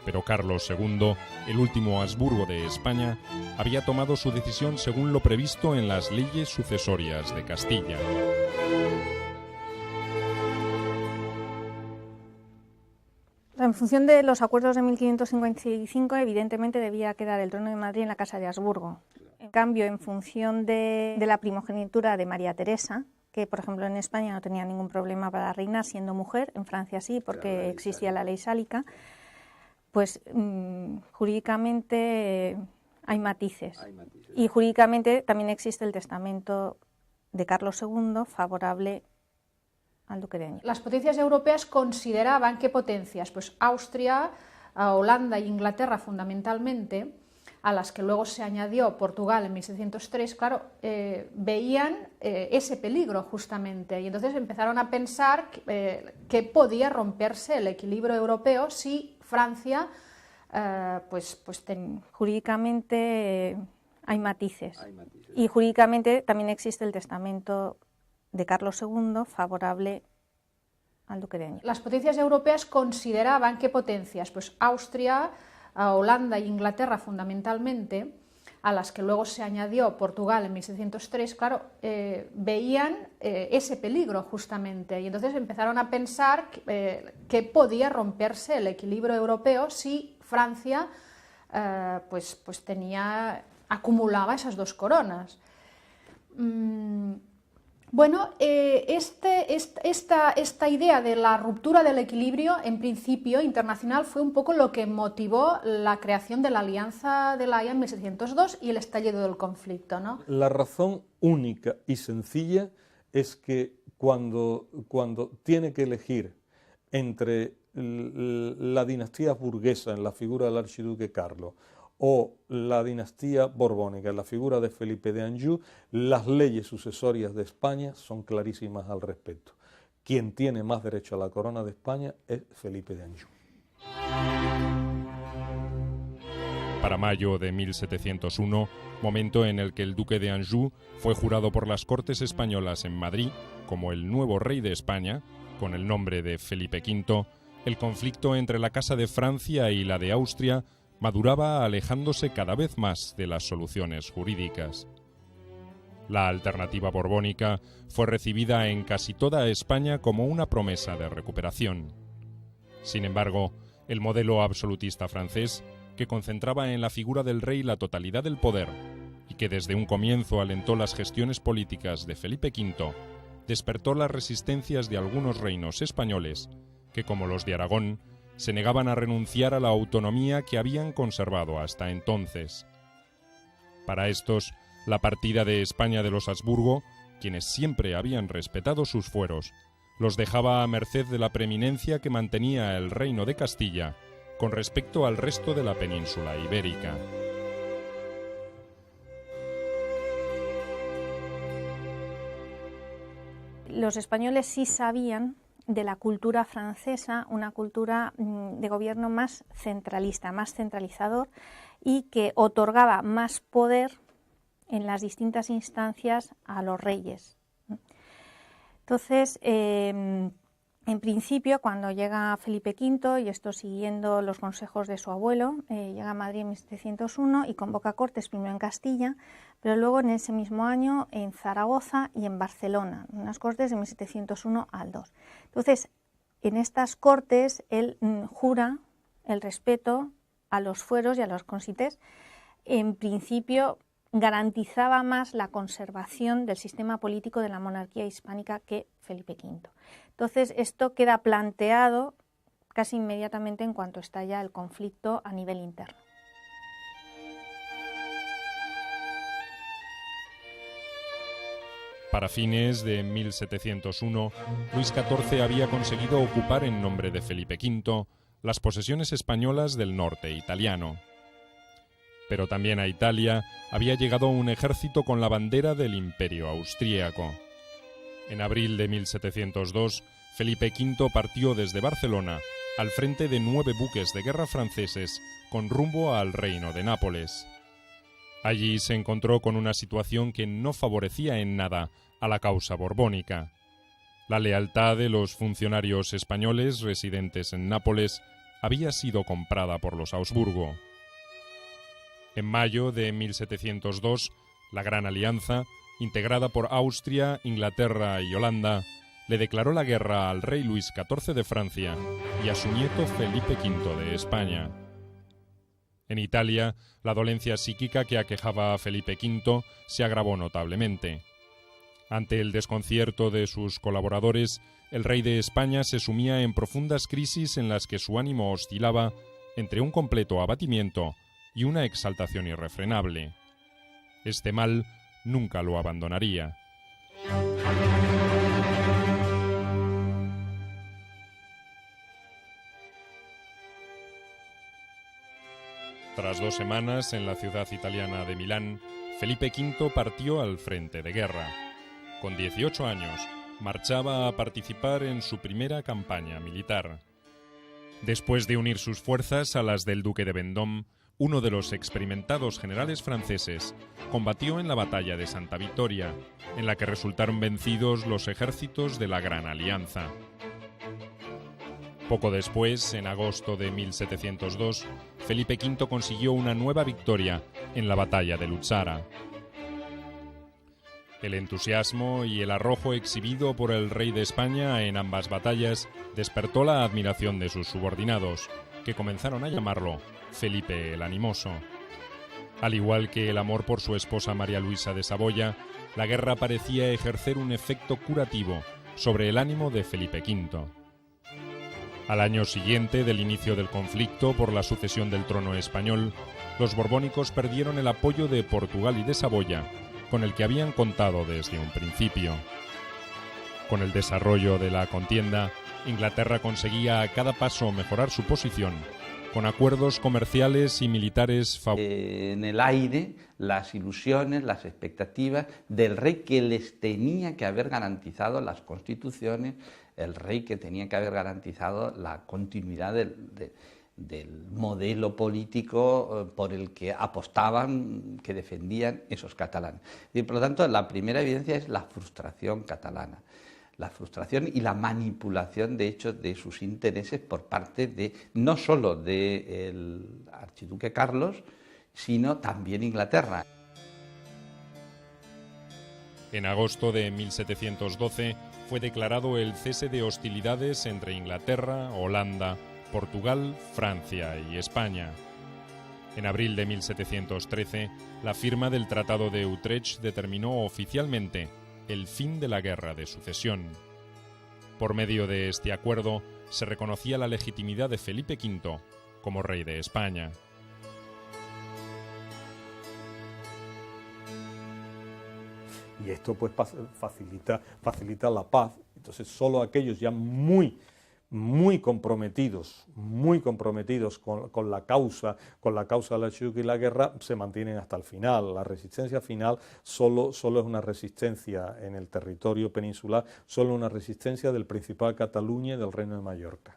Pero Carlos II, el último Habsburgo de España, había tomado su decisión según lo previsto en las leyes sucesorias de Castilla. En función de los acuerdos de 1555, evidentemente debía quedar el trono de Madrid en la Casa de Habsburgo. En cambio, en función de la primogenitura de María Teresa, que por ejemplo en España no tenía ningún problema para reinar siendo mujer, en Francia sí, porque existía la ley sálica, pues jurídicamente hay matices. Y jurídicamente también existe el testamento de Carlos II favorable al duque de Añez. Las potencias europeas consideraban que potencias, pues Austria, Holanda e Inglaterra fundamentalmente, a las que luego se añadió Portugal en 1703, claro, veían ese peligro justamente, y entonces empezaron a pensar que podía romperse el equilibrio europeo si Francia, jurídicamente hay matices. Y jurídicamente también existe el testamento de Carlos II favorable al duque de Añez. Las potencias europeas consideraban que potencias, pues Austria, Holanda e Inglaterra fundamentalmente, a las que luego se añadió Portugal en 1703, claro, veían ese peligro justamente, y entonces empezaron a pensar que podía romperse el equilibrio europeo si Francia, pues acumulaba esas dos coronas. Bueno, esta idea de la ruptura del equilibrio, en principio internacional, fue un poco lo que motivó la creación de la Alianza de La Haya en 1702 y el estallido del conflicto, ¿no? La razón única y sencilla es que cuando tiene que elegir entre la dinastía burguesa en la figura del archiduque Carlos o la dinastía borbónica en la figura de Felipe de Anjou, las leyes sucesorias de España son clarísimas al respecto. Quien tiene más derecho a la corona de España es Felipe de Anjou. Para mayo de 1701, momento en el que el duque de Anjou fue jurado por las Cortes españolas en Madrid como el nuevo rey de España, con el nombre de Felipe V, el conflicto entre la Casa de Francia y la de Austria maduraba alejándose cada vez más de las soluciones jurídicas. La alternativa borbónica fue recibida en casi toda España como una promesa de recuperación. Sin embargo, el modelo absolutista francés, que concentraba en la figura del rey la totalidad del poder y que desde un comienzo alentó las gestiones políticas de Felipe V, despertó las resistencias de algunos reinos españoles que, como los de Aragón, se negaban a renunciar a la autonomía que habían conservado hasta entonces. Para estos, la partida de España de los Habsburgo, quienes siempre habían respetado sus fueros, los dejaba a merced de la preeminencia que mantenía el reino de Castilla con respecto al resto de la península ibérica. Los españoles sí sabían de la cultura francesa, una cultura de gobierno más centralista, más centralizador, y que otorgaba más poder en las distintas instancias a los reyes. Entonces, en principio, cuando llega Felipe V, y esto siguiendo los consejos de su abuelo, llega a Madrid en 1701 y convoca cortes primero en Castilla, pero luego en ese mismo año en Zaragoza y en Barcelona, unas cortes de 1701 al 2. Entonces, en estas cortes él jura el respeto a los fueros y a los consites. En principio garantizaba más la conservación del sistema político de la monarquía hispánica que Felipe V. Entonces, esto queda planteado casi inmediatamente en cuanto estalla el conflicto a nivel interno. Para fines de 1701, Luis XIV había conseguido ocupar en nombre de Felipe V las posesiones españolas del norte italiano. Pero también a Italia había llegado un ejército con la bandera del Imperio austríaco. En abril de 1702, Felipe V partió desde Barcelona al frente de 9 buques de guerra franceses con rumbo al reino de Nápoles. Allí se encontró con una situación que no favorecía en nada a la causa borbónica. La lealtad de los funcionarios españoles residentes en Nápoles había sido comprada por los Habsburgo. En mayo de 1702, la Gran Alianza, integrada por Austria, Inglaterra y Holanda, le declaró la guerra al rey Luis XIV de Francia y a su nieto Felipe V de España. En Italia, la dolencia psíquica que aquejaba a Felipe V se agravó notablemente. Ante el desconcierto de sus colaboradores, el rey de España se sumía en profundas crisis en las que su ánimo oscilaba entre un completo abatimiento y una exaltación irrefrenable. Este mal nunca lo abandonaría. Tras 2 semanas en la ciudad italiana de Milán, Felipe V partió al frente de guerra. Con 18 años, marchaba a participar en su primera campaña militar. Después de unir sus fuerzas a las del duque de Vendôme, uno de los experimentados generales franceses, combatió en la batalla de Santa Victoria, en la que resultaron vencidos los ejércitos de la Gran Alianza. Poco después, en agosto de 1702, Felipe V consiguió una nueva victoria en la batalla de Luzzara. El entusiasmo y el arrojo exhibido por el rey de España en ambas batallas despertó la admiración de sus subordinados, que comenzaron a llamarlo Felipe el Animoso. Al igual que el amor por su esposa María Luisa de Saboya, la guerra parecía ejercer un efecto curativo sobre el ánimo de Felipe V. Al año siguiente del inicio del conflicto por la sucesión del trono español, los borbónicos perdieron el apoyo de Portugal y de Saboya, con el que habían contado desde un principio. Con el desarrollo de la contienda, Inglaterra conseguía a cada paso mejorar su posición, con acuerdos comerciales y militares en el aire las ilusiones, las expectativas del rey que les tenía que haber garantizado las constituciones, el rey que tenía que haber garantizado la continuidad del modelo político por el que apostaban, que defendían esos catalanes. Y por lo tanto, la primera evidencia es la frustración catalana. La frustración y la manipulación, de hecho, de sus intereses por parte de no solo del archiduque Carlos, sino también Inglaterra. En agosto de 1712 fue declarado el cese de hostilidades entre Inglaterra, Holanda, Portugal, Francia y España. En abril de 1713, la firma del Tratado de Utrecht determinó oficialmente el fin de la Guerra de Sucesión. Por medio de este acuerdo, se reconocía la legitimidad de Felipe V como rey de España. Y esto pues facilita la paz. Entonces solo aquellos ya muy comprometidos con la causa del archiduque y la guerra se mantienen hasta el final. La resistencia final solo es una resistencia en el territorio peninsular, solo una resistencia del Principado de Cataluña y del Reino de Mallorca.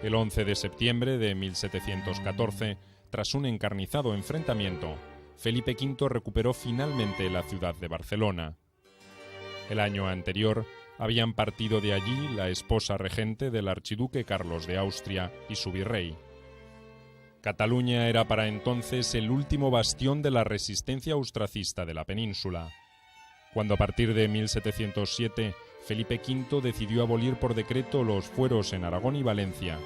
El 11 de septiembre de 1714, tras un encarnizado enfrentamiento, Felipe V recuperó finalmente la ciudad de Barcelona. El año anterior habían partido de allí la esposa regente del archiduque Carlos de Austria y su virrey. Cataluña era para entonces el último bastión de la resistencia austracista de la península. Cuando a partir de 1707 Felipe V decidió abolir por decreto los fueros en Aragón y Valencia,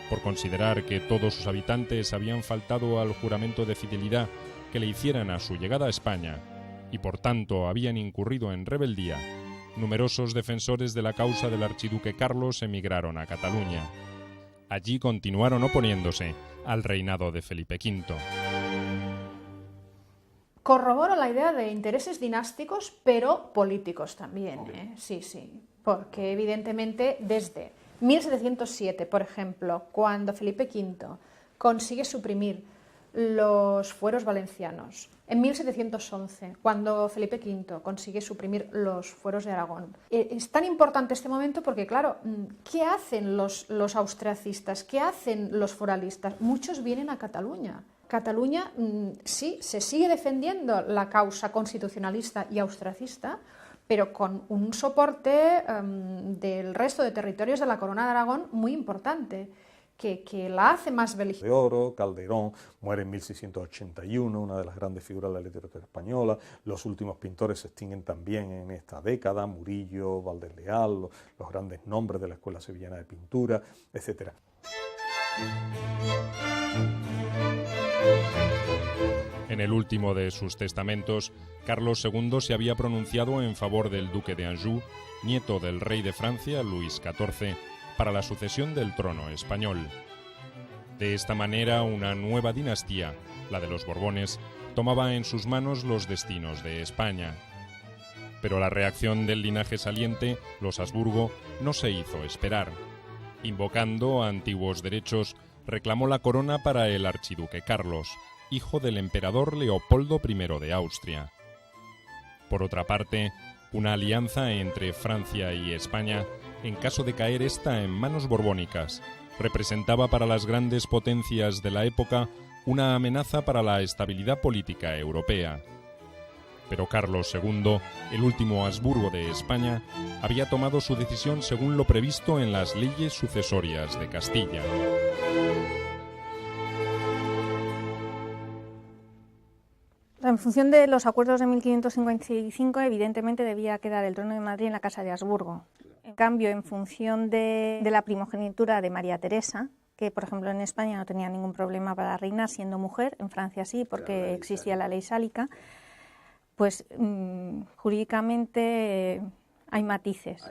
por considerar que todos sus habitantes habían faltado al juramento de fidelidad que le hicieran a su llegada a España, y por tanto habían incurrido en rebeldía, numerosos defensores de la causa del archiduque Carlos emigraron a Cataluña. Allí continuaron oponiéndose al reinado de Felipe V. Corroboro la idea de intereses dinásticos, pero políticos también. Sí, porque evidentemente desde 1707, por ejemplo, cuando Felipe V consigue suprimir los fueros valencianos, en 1711, cuando Felipe V consigue suprimir los fueros de Aragón. Es tan importante este momento porque, claro, ¿qué hacen los austriacistas? ¿Qué hacen los foralistas? Muchos vienen a Cataluña. Cataluña sí, se sigue defendiendo la causa constitucionalista y austriacista, pero con un soporte del resto de territorios de la Corona de Aragón muy importante, que la hace más beligente. De oro, Calderón muere en 1681, una de las grandes figuras de la literatura española. Los últimos pintores se extinguen también en esta década, Murillo, Valdés Leal, los grandes nombres de la Escuela Sevillana de Pintura, etc. En el último de sus testamentos, Carlos II se había pronunciado en favor del duque de Anjou, nieto del rey de Francia, Luis XIV, para la sucesión del trono español. De esta manera, una nueva dinastía, la de los Borbones, tomaba en sus manos los destinos de España. Pero la reacción del linaje saliente, los Habsburgo, no se hizo esperar. Invocando antiguos derechos, reclamó la corona para el archiduque Carlos, hijo del emperador Leopoldo I de Austria. Por otra parte, una alianza entre Francia y España, en caso de caer esta en manos borbónicas, representaba para las grandes potencias de la época una amenaza para la estabilidad política europea. Pero Carlos II, el último Habsburgo de España, había tomado su decisión según lo previsto en las leyes sucesorias de Castilla. En función de los acuerdos de 1555, evidentemente debía quedar el trono de Madrid en la Casa de Habsburgo. En cambio, en función de la primogenitura de María Teresa, que por ejemplo en España no tenía ningún problema para reinar siendo mujer, en Francia sí, porque existía la ley sálica, pues jurídicamente hay matices.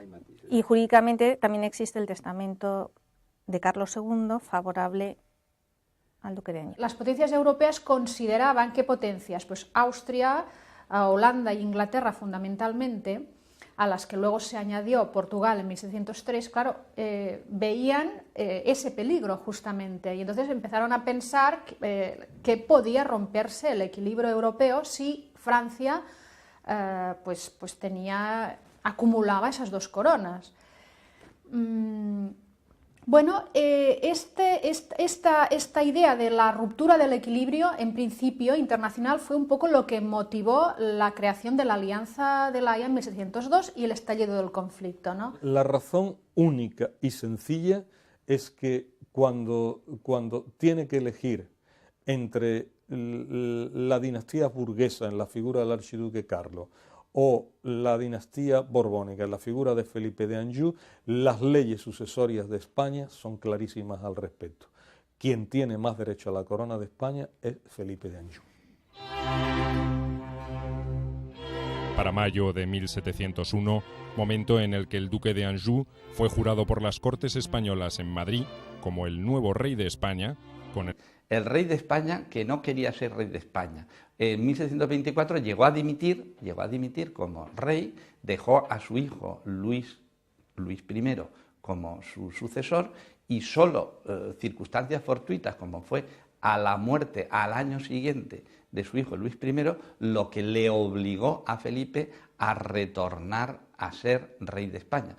Y jurídicamente también existe el testamento de Carlos II favorable al duque de Anjou. Las potencias europeas consideraban que potencias, pues Austria, Holanda e Inglaterra fundamentalmente, a las que luego se añadió Portugal en 1703, claro, veían ese peligro justamente, y entonces empezaron a pensar que podía romperse el equilibrio europeo si Francia pues acumulaba esas dos coronas. Bueno, esta idea de la ruptura del equilibrio, en principio, internacional, fue un poco lo que motivó la creación de la Alianza de La Haya en 1702 y el estallido del conflicto, ¿no? La razón única y sencilla es que cuando tiene que elegir entre la dinastía burguesa en la figura del archiduque Carlos o la dinastía borbónica en la figura de Felipe de Anjou, las leyes sucesorias de España son clarísimas al respecto. Quien tiene más derecho a la corona de España es Felipe de Anjou. Para mayo de 1701, momento en el que el duque de Anjou fue jurado por las Cortes españolas en Madrid como el nuevo rey de España, con el rey de España que no quería ser rey de España. En 1724 llegó a dimitir como rey, dejó a su hijo Luis I como su sucesor y solo circunstancias fortuitas como fue a la muerte al año siguiente de su hijo Luis I, lo que le obligó a Felipe a retornar a ser rey de España.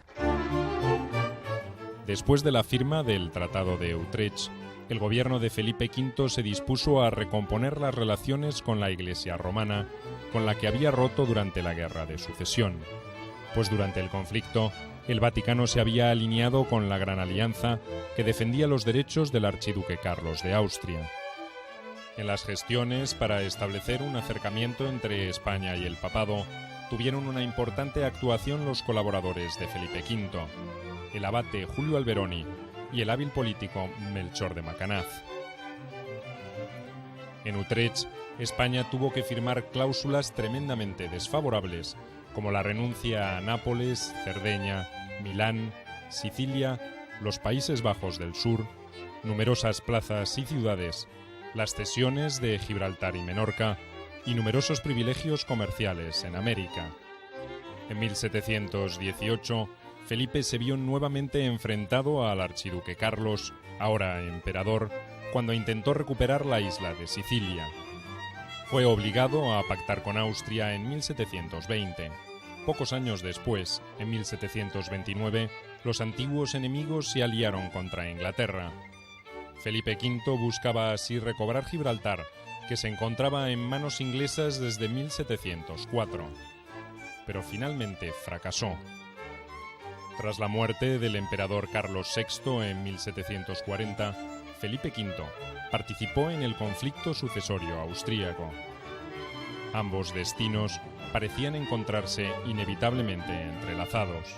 Después de la firma del Tratado de Utrecht, el gobierno de Felipe V se dispuso a recomponer las relaciones con la Iglesia romana, con la que había roto durante la Guerra de Sucesión. Pues durante el conflicto, el Vaticano se había alineado con la Gran Alianza, que defendía los derechos del archiduque Carlos de Austria. En las gestiones para establecer un acercamiento entre España y el papado, tuvieron una importante actuación los colaboradores de Felipe V, el abate Julio Alberoni y el hábil político Melchor de Macanaz. En Utrecht, España tuvo que firmar cláusulas tremendamente desfavorables, como la renuncia a Nápoles, Cerdeña, Milán, Sicilia, los Países Bajos del Sur, numerosas plazas y ciudades, las cesiones de Gibraltar y Menorca y numerosos privilegios comerciales en América. En 1718, Felipe se vio nuevamente enfrentado al archiduque Carlos, ahora emperador, cuando intentó recuperar la isla de Sicilia. Fue obligado a pactar con Austria en 1720. Pocos años después, en 1729, los antiguos enemigos se aliaron contra Inglaterra. Felipe V buscaba así recobrar Gibraltar, que se encontraba en manos inglesas desde 1704. Pero finalmente fracasó. Tras la muerte del emperador Carlos VI en 1740, Felipe V participó en el conflicto sucesorio austríaco. Ambos destinos parecían encontrarse inevitablemente entrelazados.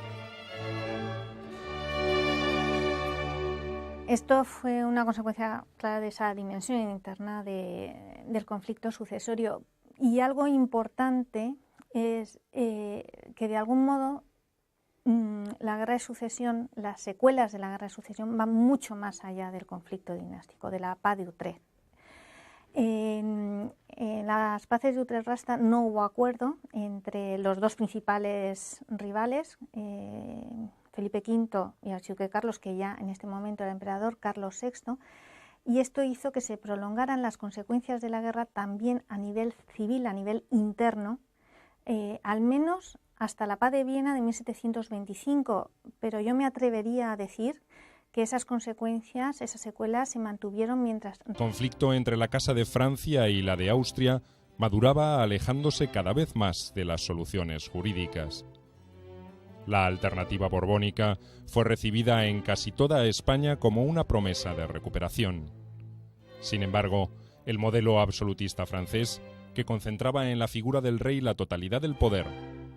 Esto fue una consecuencia clara de esa dimensión interna del conflicto sucesorio. Y algo importante es que de algún modo la guerra de sucesión, las secuelas de la guerra de sucesión van mucho más allá del conflicto dinástico, de la paz de Utrecht. En las paces de Utrecht-Rasta no hubo acuerdo entre los dos principales rivales, Felipe V y archiduque Carlos, que ya en este momento era emperador, Carlos VI, y esto hizo que se prolongaran las consecuencias de la guerra también a nivel civil, a nivel interno, al menos hasta la paz de Viena de 1725, pero yo me atrevería a decir que esas consecuencias, esas secuelas se mantuvieron mientras... El conflicto entre la Casa de Francia y la de Austria maduraba alejándose cada vez más de las soluciones jurídicas. La alternativa borbónica fue recibida en casi toda España como una promesa de recuperación. Sin embargo, el modelo absolutista francés, que concentraba en la figura del rey la totalidad del poder,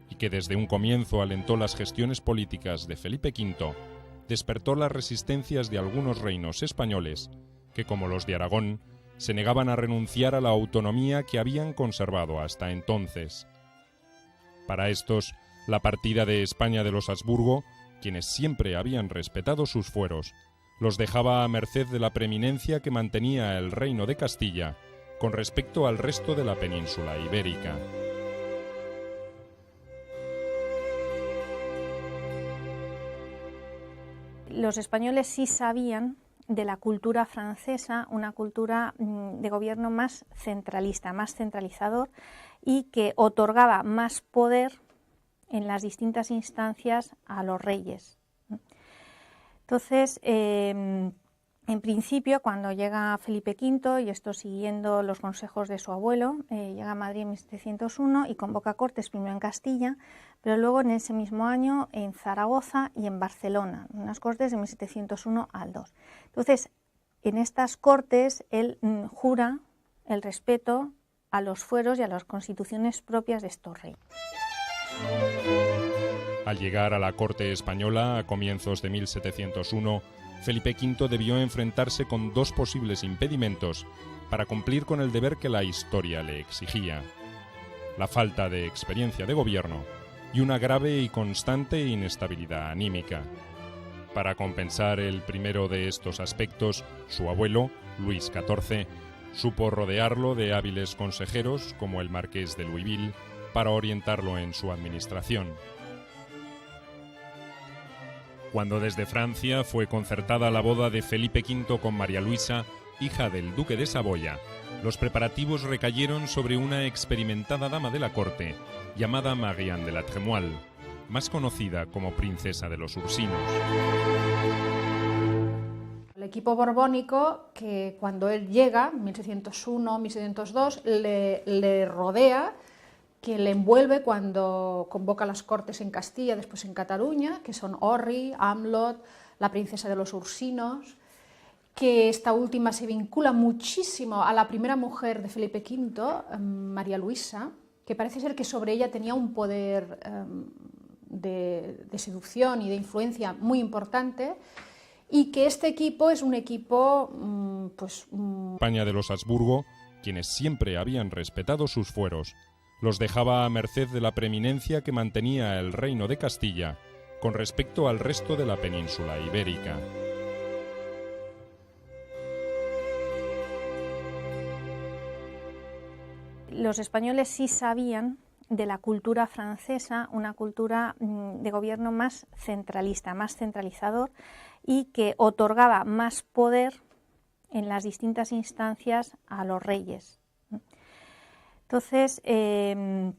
y que desde un comienzo alentó las gestiones políticas de Felipe V, despertó las resistencias de algunos reinos españoles que, como los de Aragón, se negaban a renunciar a la autonomía que habían conservado hasta entonces. Para estos, la partida de España de los Habsburgo, quienes siempre habían respetado sus fueros, los dejaba a merced de la preeminencia que mantenía el Reino de Castilla con respecto al resto de la península ibérica. Los españoles sí sabían de la cultura francesa, una cultura de gobierno más centralista, más centralizador, y que otorgaba más poder en las distintas instancias a los reyes. Entonces, en principio, cuando llega Felipe V, y esto siguiendo los consejos de su abuelo, llega a Madrid en 1701 y convoca cortes primero en Castilla, pero luego en ese mismo año en Zaragoza y en Barcelona, unas cortes de 1701 al 2. Entonces, en estas cortes él jura el respeto a los fueros y a las constituciones propias de estos reyes. Al llegar a la corte española a comienzos de 1701, Felipe V debió enfrentarse con dos posibles impedimentos para cumplir con el deber que la historia le exigía: la falta de experiencia de gobierno y una grave y constante inestabilidad anímica. Para compensar el primero de estos aspectos, su abuelo, Luis XIV, supo rodearlo de hábiles consejeros como el marqués de Louisville para orientarlo en su administración. Cuando desde Francia fue concertada la boda de Felipe V con María Luisa, hija del duque de Saboya, los preparativos recayeron sobre una experimentada dama de la corte, llamada Marianne de la Trémoille, más conocida como princesa de los Ursinos. El equipo borbónico, que cuando él llega, 1601, 1702, le rodea, que le envuelve cuando convoca las cortes en Castilla, después en Cataluña, que son Orri, Amlot, la princesa de los Ursinos, que esta última se vincula muchísimo a la primera mujer de Felipe V, María Luisa, que parece ser que sobre ella tenía un poder de seducción y de influencia muy importante, y que este equipo es un equipo España de los Habsburgo, quienes siempre habían respetado sus fueros, los dejaba a merced de la preeminencia que mantenía el Reino de Castilla con respecto al resto de la península ibérica. Los españoles sí sabían de la cultura francesa, una cultura de gobierno más centralista, más centralizador, y que otorgaba más poder en las distintas instancias a los reyes. Entonces, en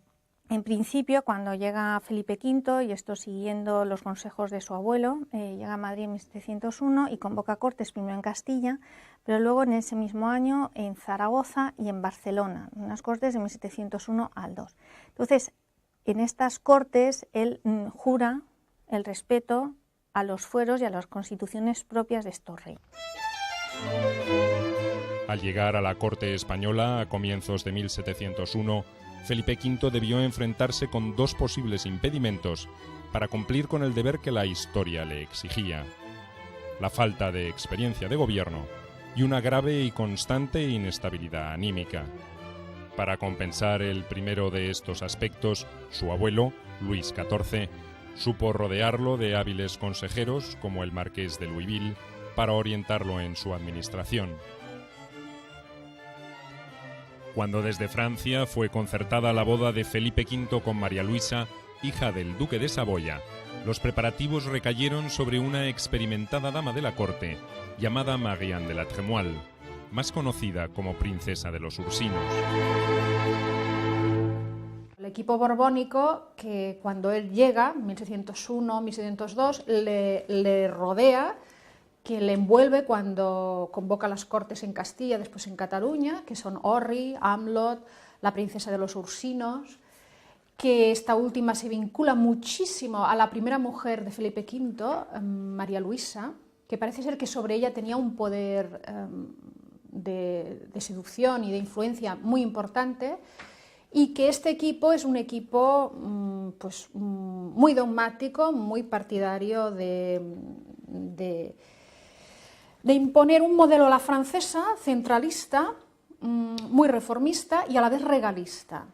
principio, cuando llega Felipe V, y esto siguiendo los consejos de su abuelo, llega a Madrid en 1701 y convoca cortes primero en Castilla, pero luego en ese mismo año en Zaragoza y en Barcelona, unas cortes de 1701 al 2. Entonces, en estas cortes él jura el respeto a los fueros y a las constituciones propias de estos reyes. Al llegar a la corte española a comienzos de 1701, Felipe V debió enfrentarse con dos posibles impedimentos para cumplir con el deber que la historia le exigía: la falta de experiencia de gobierno y una grave y constante inestabilidad anímica. Para compensar el primero de estos aspectos, su abuelo, Luis XIV, supo rodearlo de hábiles consejeros como el marqués de Louisville para orientarlo en su administración. Cuando desde Francia fue concertada la boda de Felipe V con María Luisa, hija del duque de Saboya, los preparativos recayeron sobre una experimentada dama de la corte, llamada Marianne de la Trémoille, más conocida como princesa de los Ursinos. El equipo borbónico, que cuando él llega, 1601, 1702, le rodea, que le envuelve cuando convoca las cortes en Castilla, después en Cataluña, que son Orri, Amlot, la princesa de los Ursinos, que esta última se vincula muchísimo a la primera mujer de Felipe V, María Luisa, que parece ser que sobre ella tenía un poder de seducción y de influencia muy importante, y que este equipo es un equipo muy dogmático, muy partidario de imponer un modelo a la francesa, centralista, muy reformista y a la vez regalista.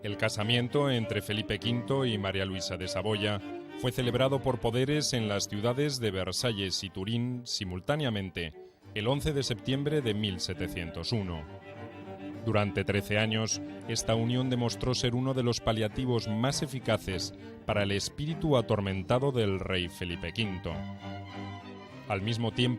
El casamiento entre Felipe V y María Luisa de Saboya fue celebrado por poderes en las ciudades de Versalles y Turín simultáneamente, el 11 de septiembre de 1701. Durante 13 años, esta unión demostró ser uno de los paliativos más eficaces para el espíritu atormentado del rey Felipe V. Al mismo tiempo,